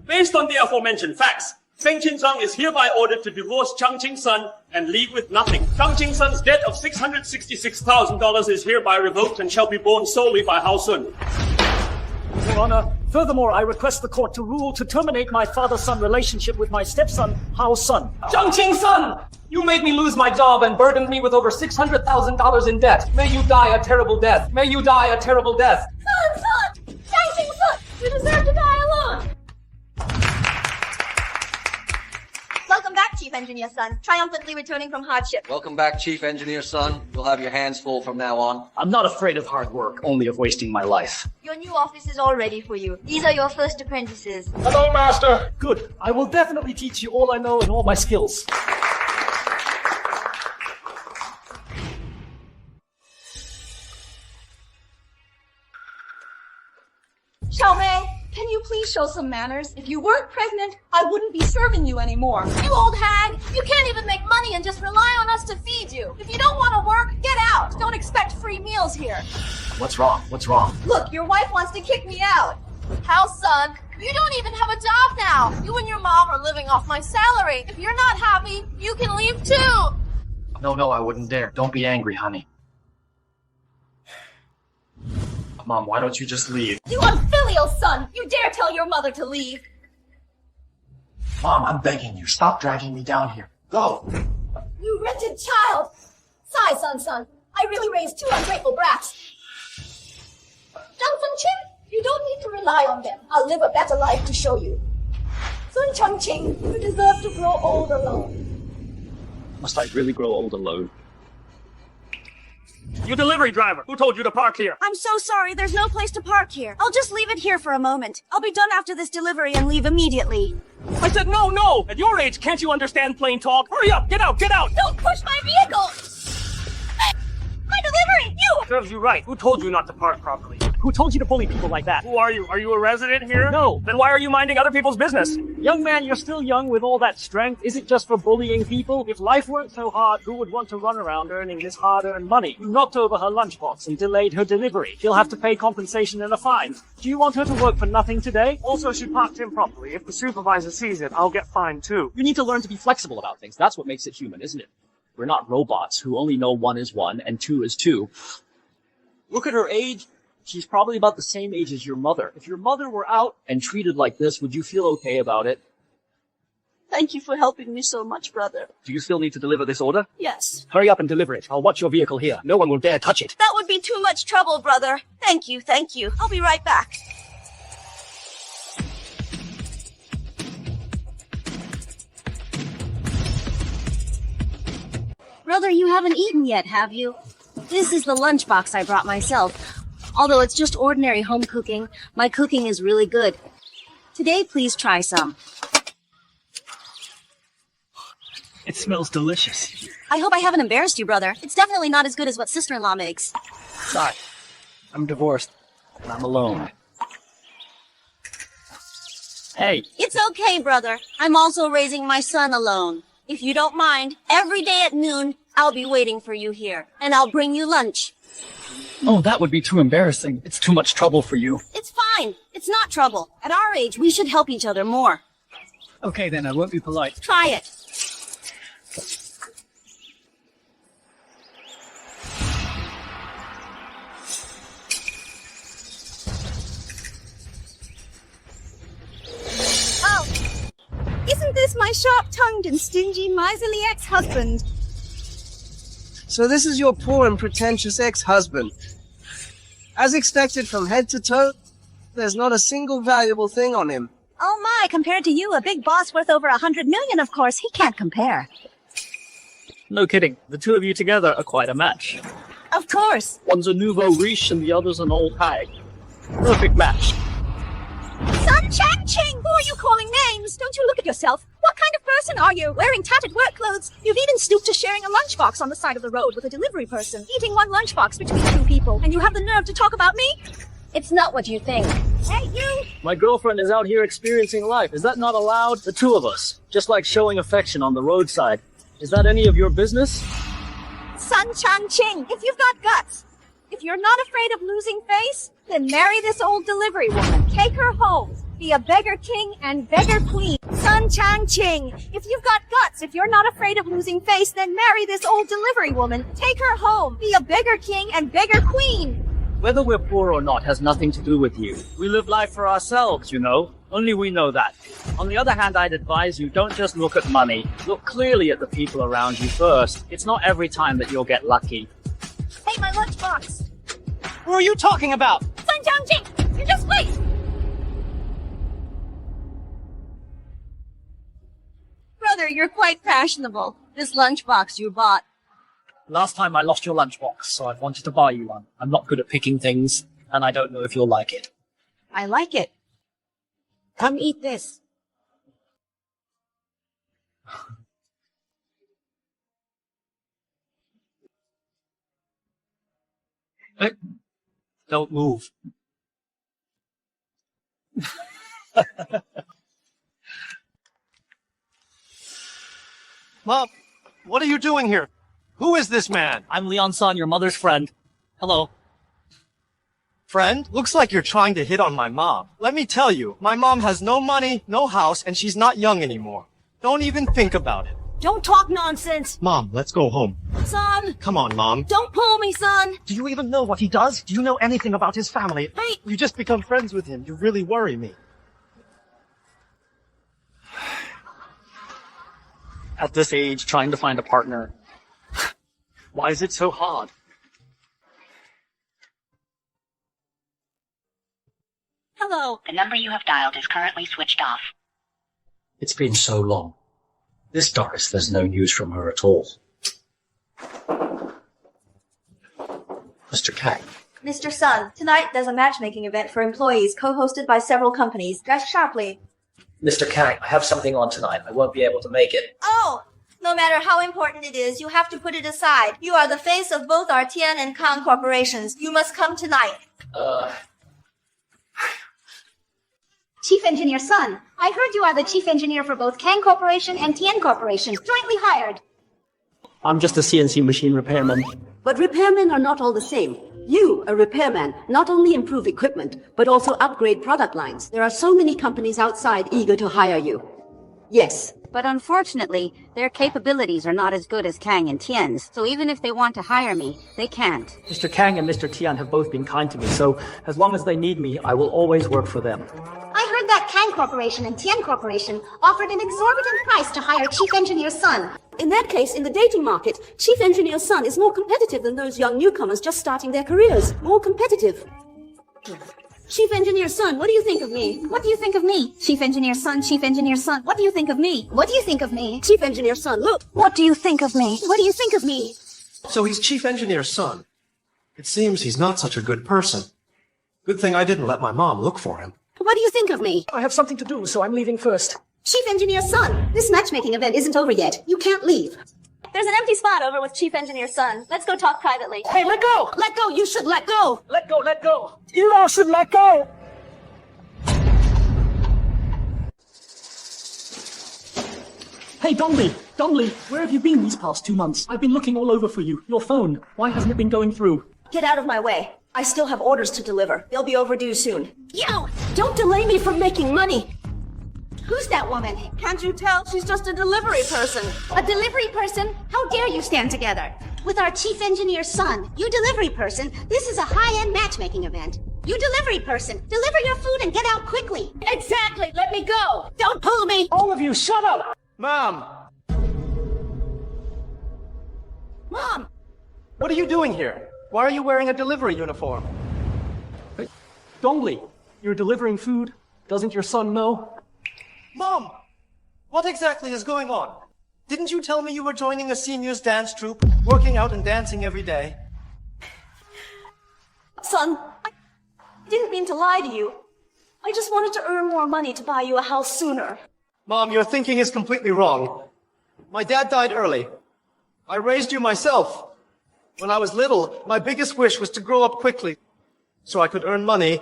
Based on the aforementioned facts, Fengqian Zhang is hereby ordered to divorce Changqing Sun and leave with nothing. Changqing Sun's debt of $666,000 is hereby revoked and shall be borne solely by Hao Sun. Your Honor, furthermore, I request the court to rule to terminate my father-son relationship with my stepson, Hao Sun. Changqing Sun! You made me lose my job and burdened me with over $600,000 in debt. May you die a terrible death. May you die a terrible death. Sun! Changqing Sun! You deserve to die alone! Welcome back, Chief Engineer Sun. Triumphantly returning from hardship. Welcome back, Chief Engineer Son. You'll have your hands full from now on. I'm not afraid of hard work, only of wasting my life. Your new office is all ready for you. These are your first apprentices. Hello, Master. Good. I will definitely teach you all I know and all my skills. Xiaomei, can you please show some manners? If you weren't pregnant, I wouldn't be serving you anymore. You old hag! You can't even make money and just rely on us to feed you. If you don't want to work, get out. Don't expect free meals here. What's wrong? What's wrong? Look, your wife wants to kick me out. How, son? You don't even have a job now. You and your mom are living off my salary. If you're not happy, you can leave too. No, I wouldn't dare. Don't be angry, honey. Mom, why don't you just leave? You unfilial son! You dare tell your mother to leave! Mom, I'm begging you. Stop dragging me down here. Go! You wretched child! Sigh, son. I really raised two ungrateful brats. Zhang Fengqian, you don't need to rely on them. I'll live a better life to show you. Sun Changqing, you deserve to grow old alone. Must I really grow old alone? You delivery driver. Who told you to park here? I'm so sorry, there's no place to park here. I'll just leave it here for a moment. I'll be done after this delivery and leave immediately. I said no, no! At your age, can't you understand plain talk? Hurry up! Get out! Get out! Don't push my vehicle! My delivery! You! Serves you right. Who told you not to park properly? Who told you to bully people like that? Who are you? Are you a resident here? No. Then why are you minding other people's business? Young man, you're still young with all that strength. Is it just for bullying people? If life weren't so hard, who would want to run around earning this hard-earned money? You knocked over her lunchbox and delayed her delivery. She'll have to pay compensation and a fine. Do you want her to work for nothing today? Also, she parked improperly. If the supervisor sees it, I'll get fined too. You need to learn to be flexible about things. That's what makes it human, isn't it? We're not robots who only know 1 is 1 and 2 is 2. Look at her age. She's probably about the same age as your mother. If your mother were out and treated like this, would you feel okay about it? Thank you for helping me so much, brother. Do you still need to deliver this order? Yes. Hurry up and deliver it. I'll watch your vehicle here. No one will dare touch it. That would be too much trouble, brother. Thank you, thank you. I'll be right back. Brother, you haven't eaten yet, have you? This is the lunchbox I brought myself. Although it's just ordinary home cooking, my cooking is really good. Today, please try some. It smells delicious. I hope I haven't embarrassed you, brother. It's definitely not as good as what sister-in-law makes. Sorry. I'm divorced, and I'm alone. Hey. It's okay, brother. I'm also raising my son alone. If you don't mind, every day at noon, I'll be waiting for you here, and I'll bring you lunch. Oh, that would be too embarrassing. It's too much trouble for you. It's fine. It's not trouble. At our age, we should help each other more. Okay, then I won't be polite. Try it. Oh, isn't this my sharp-tongued and stingy, miserly ex-husband? So this is your poor and pretentious ex-husband. As expected from head to toe, there's not a single valuable thing on him. Oh my, compared to you, a big boss worth over 100 million, of course, he can't compare. No kidding. The two of you together are quite a match. Of course. One's a nouveau riche and the other's an old hag. Perfect match. Sun Chang Ching! Who are you calling names? Don't you look at yourself? What kind of person are you? Wearing tattered work clothes? You've even stooped to sharing a lunchbox on the side of the road with a delivery person, eating one lunchbox between two people, and you have the nerve to talk about me? It's not what you think. Hey, you! My girlfriend is out here experiencing life. Is that not allowed? The two of us. Just like showing affection on the roadside. Is that any of your business? Sun Chang Ching, if you've got guts, if you're not afraid of losing face, then marry this old delivery woman. Take her home. Be a beggar king and beggar queen. Sun Chang Ching, if you've got guts, if you're not afraid of losing face, then marry this old delivery woman. Take her home. Be a beggar king and beggar queen. Whether we're poor or not has nothing to do with you. We live life for ourselves, you know. Only we know that. On the other hand, I'd advise you don't just look at money. Look clearly at the people around you first. It's not every time that you'll get lucky. Hey, my lunchbox. Who are you talking about? Sun Chang Ching, you just wait. Brother, you're quite fashionable. This lunchbox you bought. Last time I lost your lunchbox, so I wanted to buy you one. I'm not good at picking things, and I don't know if you'll like it. I like it. Come eat this. Hey, don't move. Mom, what are you doing here? Who is this man? I'm Leon San, your mother's friend. Hello. Friend? Looks like you're trying to hit on my mom. Let me tell you, my mom has no money, no house, and she's not young anymore. Don't even think about it. Don't talk nonsense. Mom, let's go home. Son. Come on, Mom. Don't pull me, son. Do you even know what he does? Do you know anything about his family? Hey. You just become friends with him. You really worry me. At this age, trying to find a partner. Why is it so hard? Hello. The number you have dialed is currently switched off. It's been so long. This Doris, there's no news from her at all. Mr. Kang. Mr. Sun, tonight there's a matchmaking event for employees co-hosted by several companies. Dress sharply. Mr. Kang, I have something on tonight. I won't be able to make it. Oh! No matter how important it is, you have to put it aside. You are the face of both our Tian and Kang corporations. You must come tonight. Chief Engineer Sun, I heard you are the chief engineer for both Kang Corporation and Tian Corporation, jointly hired. I'm just a CNC machine repairman. But repairmen are not all the same. You, a repairman, not only improve equipment, but also upgrade product lines. There are so many companies outside eager to hire you. Yes. But unfortunately, their capabilities are not as good as Kang and Tian's, so even if they want to hire me, they can't. Mr. Kang and Mr. Tian have both been kind to me, so as long as they need me, I will always work for them. I heard that Kang Corporation and Tian Corporation offered an exorbitant price to hire Chief Engineer Sun. In that case, in the dating market, Chief Engineer Sun is more competitive than those young newcomers just starting their careers. More competitive. Chief Engineer Sun, what do you think of me? What do you think of me? Chief Engineer Sun, Chief Engineer Sun, what do you think of me? What do you think of me? Chief Engineer Sun, look. What do you think of me? What do you think of me? So he's Chief Engineer's son. It seems he's not such a good person. Good thing I didn't let my mom look for him. What do you think of me? I have something to do, so I'm leaving first. Chief Engineer Sun, this matchmaking event isn't over yet. You can't leave. There's an empty spot over with Chief Engineer Sun. Let's go talk privately. Hey, let go! Let go! You should let go! Let go, let go! You all should let go! Hey, Dongli, where have you been these past 2 months? I've been looking all over for you. Your phone, why hasn't it been going through? Get out of my way. I still have orders to deliver. They'll be overdue soon. Yo! Don't delay me from making money! Who's that woman? Can't you tell? She's just a delivery person. A delivery person? How dare you stand together? With our Chief Engineer Sun, you delivery person, this is a high-end matchmaking event. You delivery person, deliver your food and get out quickly. Exactly! Let me go! Don't pull me! All of you, shut up! Mom! Mom! What are you doing here? Why are you wearing a delivery uniform? Hey, Dongli, you're delivering food? Doesn't your son know? Mom! What exactly is going on? Didn't you tell me you were joining a seniors dance troupe, working out and dancing every day? Son, I didn't mean to lie to you. I just wanted to earn more money to buy you a house sooner. Mom, your thinking is completely wrong. My dad died early. I raised you myself. When I was little, my biggest wish was to grow up quickly so I could earn money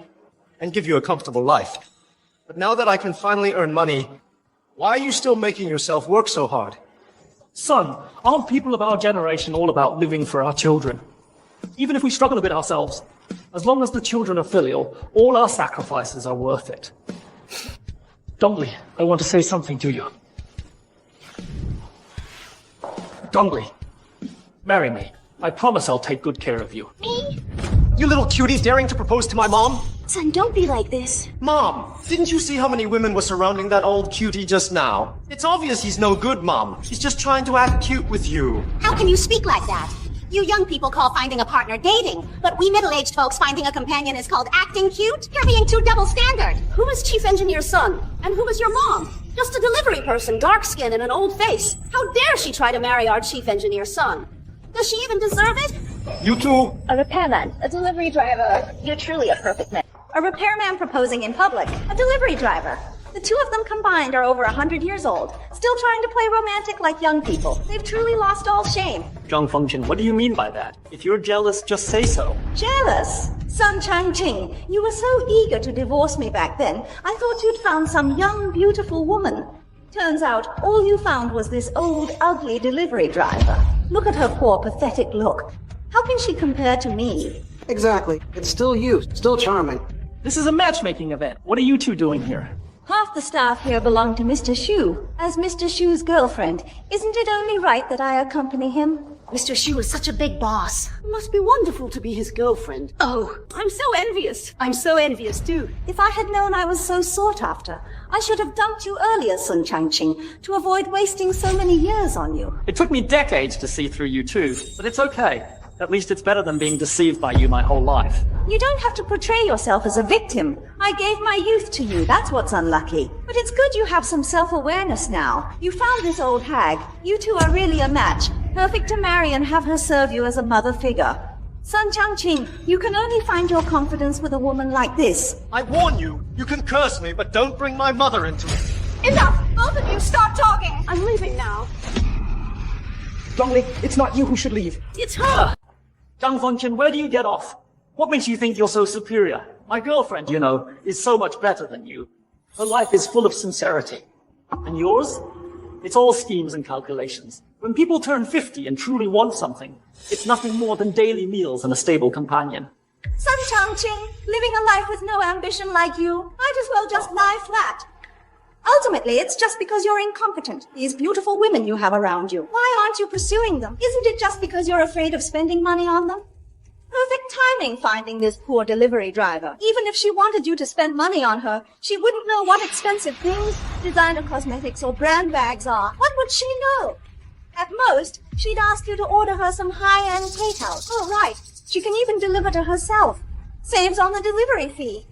and give you a comfortable life. But now that I can finally earn money, why are you still making yourself work so hard? Son, aren't people of our generation all about living for our children? Even if we struggle a bit ourselves, as long as the children are filial, all our sacrifices are worth it. Dongli, I want to say something to you. Dongli, marry me. I promise I'll take good care of you. Me? You little cutie daring to propose to my mom? Son, don't be like this. Mom, didn't you see how many women were surrounding that old cutie just now? It's obvious he's no good, Mom. He's just trying to act cute with you. How can you speak like that? You young people call finding a partner dating, but we middle-aged folks finding a companion is called acting cute? You're being too double-standard. Who is Chief Engineer's son? And who is your mom? Just a delivery person, dark skin and an old face. How dare she try to marry our Chief Engineer's son? Does she even deserve it? You two. A repairman, a delivery driver. You're truly a perfect man. A repairman proposing in public, a delivery driver. The two of them combined are over 100 years old, still trying to play romantic like young people. They've truly lost all shame. Zhang Fengchen, what do you mean by that? If you're jealous, just say so. Jealous? Sun Changqing, you were so eager to divorce me back then, I thought you'd found some young, beautiful woman. Turns out, all you found was this old, ugly delivery driver. Look at her poor, pathetic look. How can she compare to me? Exactly. It's still you, still charming. This is a matchmaking event. What are you two doing here? Half the staff here belong to Mr. Xu. As Mr. Xu's girlfriend, isn't it only right that I accompany him? Mr. Xu is such a big boss. It must be wonderful to be his girlfriend. Oh, I'm so envious. I'm so envious too. If I had known I was so sought after, I should have dumped you earlier, Sun Changqing, to avoid wasting so many years on you. It took me decades to see through you too, but it's okay. At least it's better than being deceived by you my whole life. You don't have to portray yourself as a victim. I gave my youth to you, that's what's unlucky. But it's good you have some self-awareness now. You found this old hag. You two are really a match. Perfect to marry and have her serve you as a mother figure. Sun Changqing, you can only find your confidence with a woman like this. I warn you, you can curse me, but don't bring my mother into it. Enough! Both of you stop talking! I'm leaving now. Zhongli, it's not you who should leave. It's her! Zhang Fengchen, where do you get off? What makes you think you're so superior? My girlfriend, you know, is so much better than you. Her life is full of sincerity. And yours? It's all schemes and calculations. When people turn 50 and truly want something, it's nothing more than daily meals and a stable companion. Sun Changqing, living a life with no ambition like you, might as well just lie flat. Ultimately, it's just because you're incompetent. These beautiful women you have around you. Why aren't you pursuing them? Isn't it just because you're afraid of spending money on them? Perfect timing finding this poor delivery driver. Even if she wanted you to spend money on her, she wouldn't know what expensive things, designer cosmetics or brand bags are. What would she know? At most, she'd ask you to order her some high-end takeout. Oh, right. She can even deliver to herself. Saves on the delivery fee.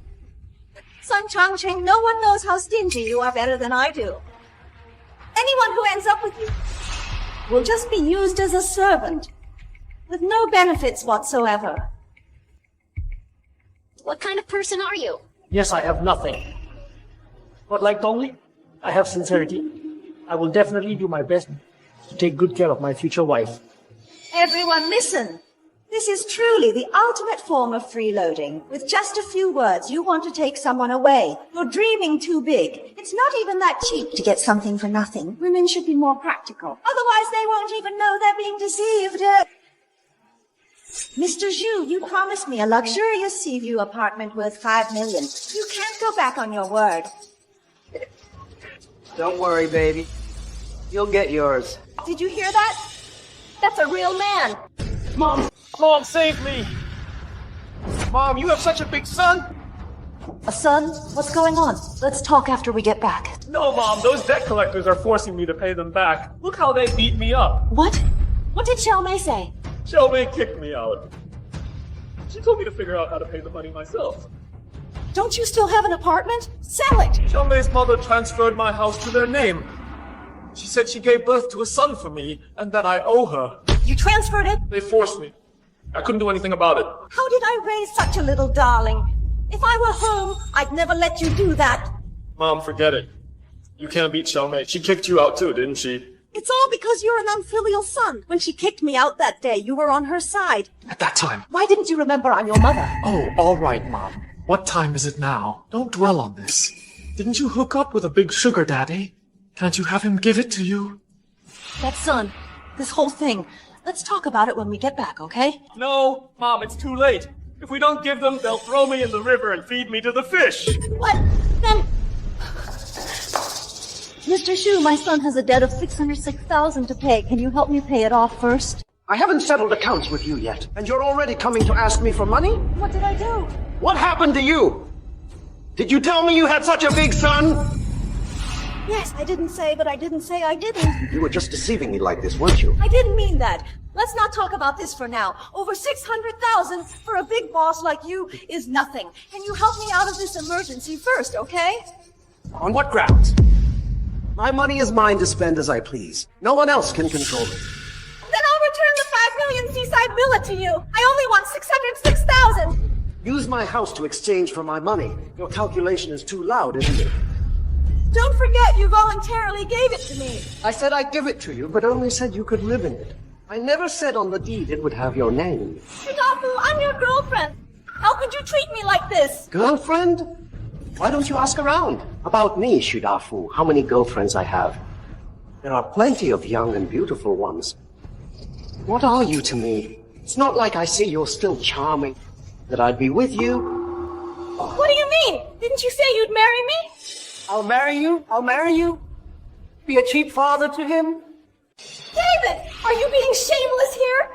Sun Changqing, no one knows how stingy you are better than I do. Anyone who ends up with you will just be used as a servant, with no benefits whatsoever. What kind of person are you? Yes, I have nothing. But like Dongli, I have sincerity. I will definitely do my best to take good care of my future wife. Everyone listen. This is truly the ultimate form of freeloading. With just a few words, you want to take someone away. You're dreaming too big. It's not even that cheap to get something for nothing. Women should be more practical. Otherwise, they won't even know they're being deceived. Mr. Zhu, you promised me a luxurious sea view apartment worth 5 million. You can't go back on your word. Don't worry, baby. You'll get yours. Did you hear that? That's a real man. Mom! Mom, save me! Mom, you have such a big son! A son? What's going on? Let's talk after we get back. No, Mom, those debt collectors are forcing me to pay them back. Look how they beat me up. What? What did Xiaomei say? Xiaomei kicked me out. She told me to figure out how to pay the money myself. Don't you still have an apartment? Sell it! Xiaomei's mother transferred my house to their name. She said she gave birth to a son for me, and that I owe her. You transferred it? They forced me. I couldn't do anything about it. How did I raise such a little darling? If I were home, I'd never let you do that. Mom, forget it. You can't beat Xiaomei. She kicked you out too, didn't she? It's all because you're an unfilial son. When she kicked me out that day, you were on her side. At that time. Why didn't you remember I'm your mother? Oh, all right, Mom. What time is it now? Don't dwell on this. Didn't you hook up with a big sugar daddy? Can't you have him give it to you? That son. This whole thing. Let's talk about it when we get back, okay? No, Mom, it's too late. If we don't give them, they'll throw me in the river and feed me to the fish. What? Then... Mr. Xu, my son has a debt of 606,000 to pay. Can you help me pay it off first? I haven't settled accounts with you yet, and you're already coming to ask me for money? What did I do? What happened to you? Did you tell me you had such a big son? Yes, I didn't say, but I didn't say I didn't. You were just deceiving me like this, weren't you? I didn't mean that. Let's not talk about this for now. Over 600,000 for a big boss like you is nothing. Can you help me out of this emergency first, okay? On what grounds? My money is mine to spend as I please. No one else can control it. Then I'll return the 5 million seaside villa to you. I only want 606,000. Use my house to exchange for my money. Your calculation is too loud, isn't it? Don't forget you voluntarily gave it to me. I said I'd give it to you, but only said you could live in it. I never said on the deed it would have your name. Shidafu, I'm your girlfriend. How could you treat me like this? Girlfriend? Why don't you ask around? About me, Shidafu, how many girlfriends I have. There are plenty of young and beautiful ones. What are you to me? It's not like I see you're still charming, that I'd be with you. What do you mean? Didn't you say you'd marry me? I'll marry you. I'll marry you. Be a cheap father to him. David, are you being shameless here?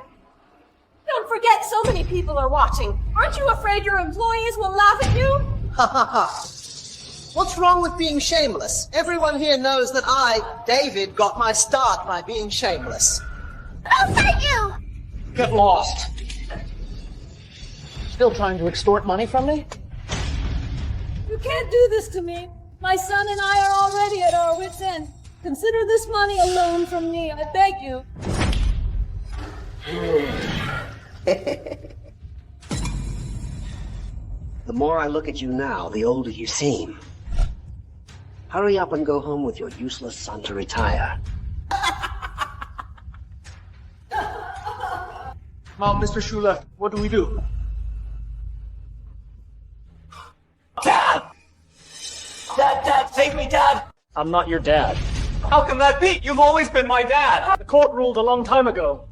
Don't forget, so many people are watching. Aren't you afraid your employees will laugh at you? Ha ha ha. What's wrong with being shameless? Everyone here knows that I, David, got my start by being shameless. I'll fight you! Get lost. Still trying to extort money from me? You can't do this to me. My son and I are already at our wits' end. Consider this money a loan from me, I beg you. The more I look at you now, the older you seem. Hurry up and go home with your useless son to retire. Mom, Mr. Schuler, what do we do? Dad! Dad, save me, Dad! I'm not your dad. How can that be? You've always been my dad! The court ruled a long time ago.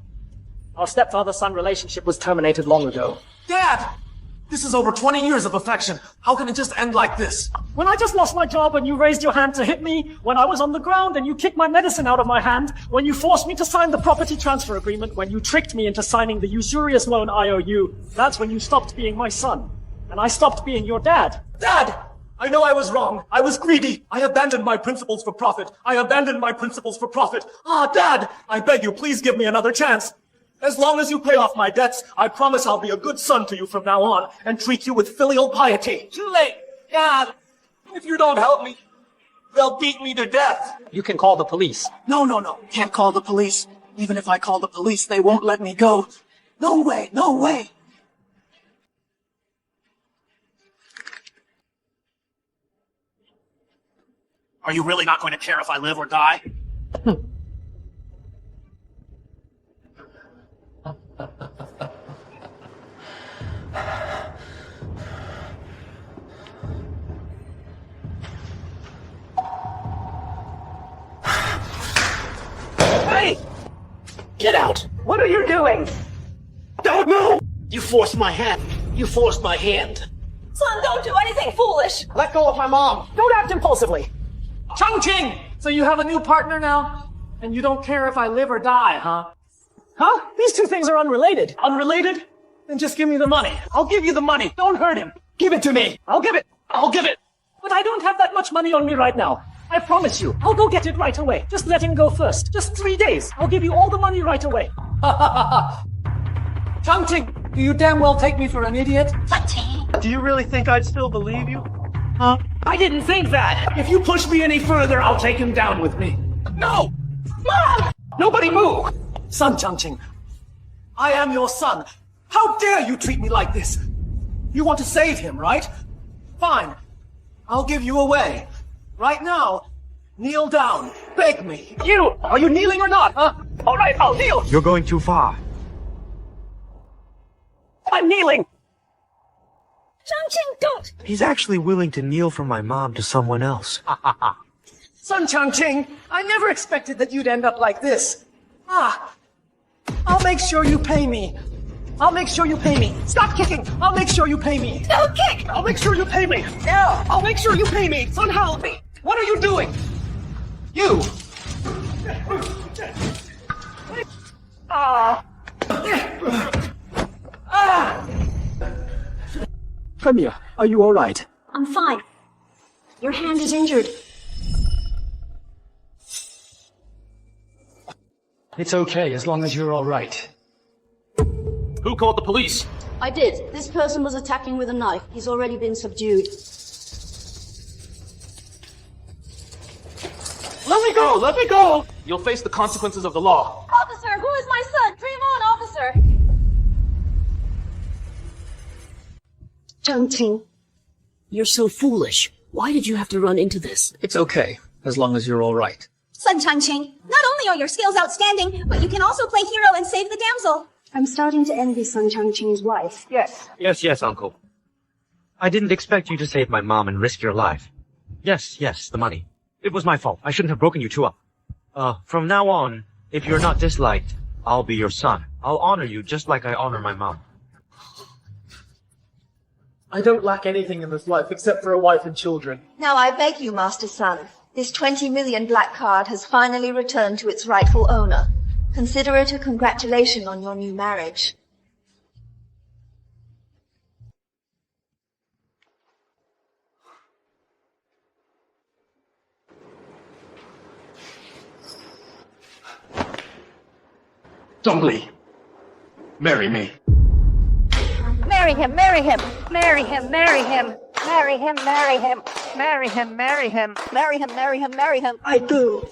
Our stepfather-son relationship was terminated long ago. Dad! This is over 20 years of affection. How can it just end like this? When I just lost my job and you raised your hand to hit me, when I was on the ground and you kicked my medicine out of my hand, when you forced me to sign the property transfer agreement, when you tricked me into signing the usurious loan IOU, that's when you stopped being my son. And I stopped being your dad. Dad! I know I was wrong. I was greedy. I abandoned my principles for profit. Ah, Dad! I beg you, please give me another chance. As long as you pay off my debts, I promise I'll be a good son to you from now on and treat you with filial piety. Too late, Dad. If you don't help me, they'll beat me to death. You can call the police. No. Can't call the police. Even if I call the police, they won't let me go. No way. Are you really not going to care if I live or die? Hey! Get out! What are you doing? Don't move! You forced my hand. Son, don't do anything foolish. Let go of my mom! Don't act impulsively. Chongqing! So you have a new partner now? And you don't care if I live or die, huh? Huh? These two things are unrelated. Unrelated? Then just give me the money. I'll give you the money. Don't hurt him. Give it to me. I'll give it. But I don't have that much money on me right now. I promise you. I'll go get it right away. Just let him go first. Just 3 days. I'll give you all the money right away. Chongqing, do you damn well take me for an idiot? Do you really think I'd still believe you? Huh? I didn't think that. If you push me any further, I'll take him down with me. No! Mom! Nobody move! Son Chongqing, I am your son. How dare you treat me like this? You want to save him, right? Fine. I'll give you away. Right now, kneel down. Beg me. Are you kneeling or not, huh? All right, I'll kneel. You're going too far. I'm kneeling. Chongqing, don't! He's actually willing to kneel for my mom to someone else. Son Chongqing, I never expected that you'd end up like this. I'll make sure you pay me. Stop kicking. I'll make sure you pay me. Don't kick! I'll make sure you pay me. No! I'll make sure you pay me. Son, help me. What are you doing? You! Premier, are you all right? I'm fine. Your hand is injured. It's okay, as long as you're all right. Who called the police? I did. This person was attacking with a knife. He's already been subdued. Let me go! You'll face the consequences of the law. Officer, who is my son? Dream on, officer! Chongqing, you're so foolish. Why did you have to run into this? It's okay, as long as you're all right. Son Chongqing, not only are your skills outstanding, but you can also play hero and save the damsel. I'm starting to envy Sun Chongqing's wife. Yes. Yes, Uncle. I didn't expect you to save my mom and risk your life. Yes, the money. It was my fault. I shouldn't have broken you two up. From now on, if you're not disliked, I'll be your son. I'll honor you just like I honor my mom. I don't lack anything in this life except for a wife and children. Now I beg you, Master Sun. This 20 million black card has finally returned to its rightful owner. Consider it a congratulation on your new marriage. Zhongli, marry me. Marry him, marry him, marry him, marry him, marry him, marry him, marry him, marry him, marry him, marry him, marry him. I do.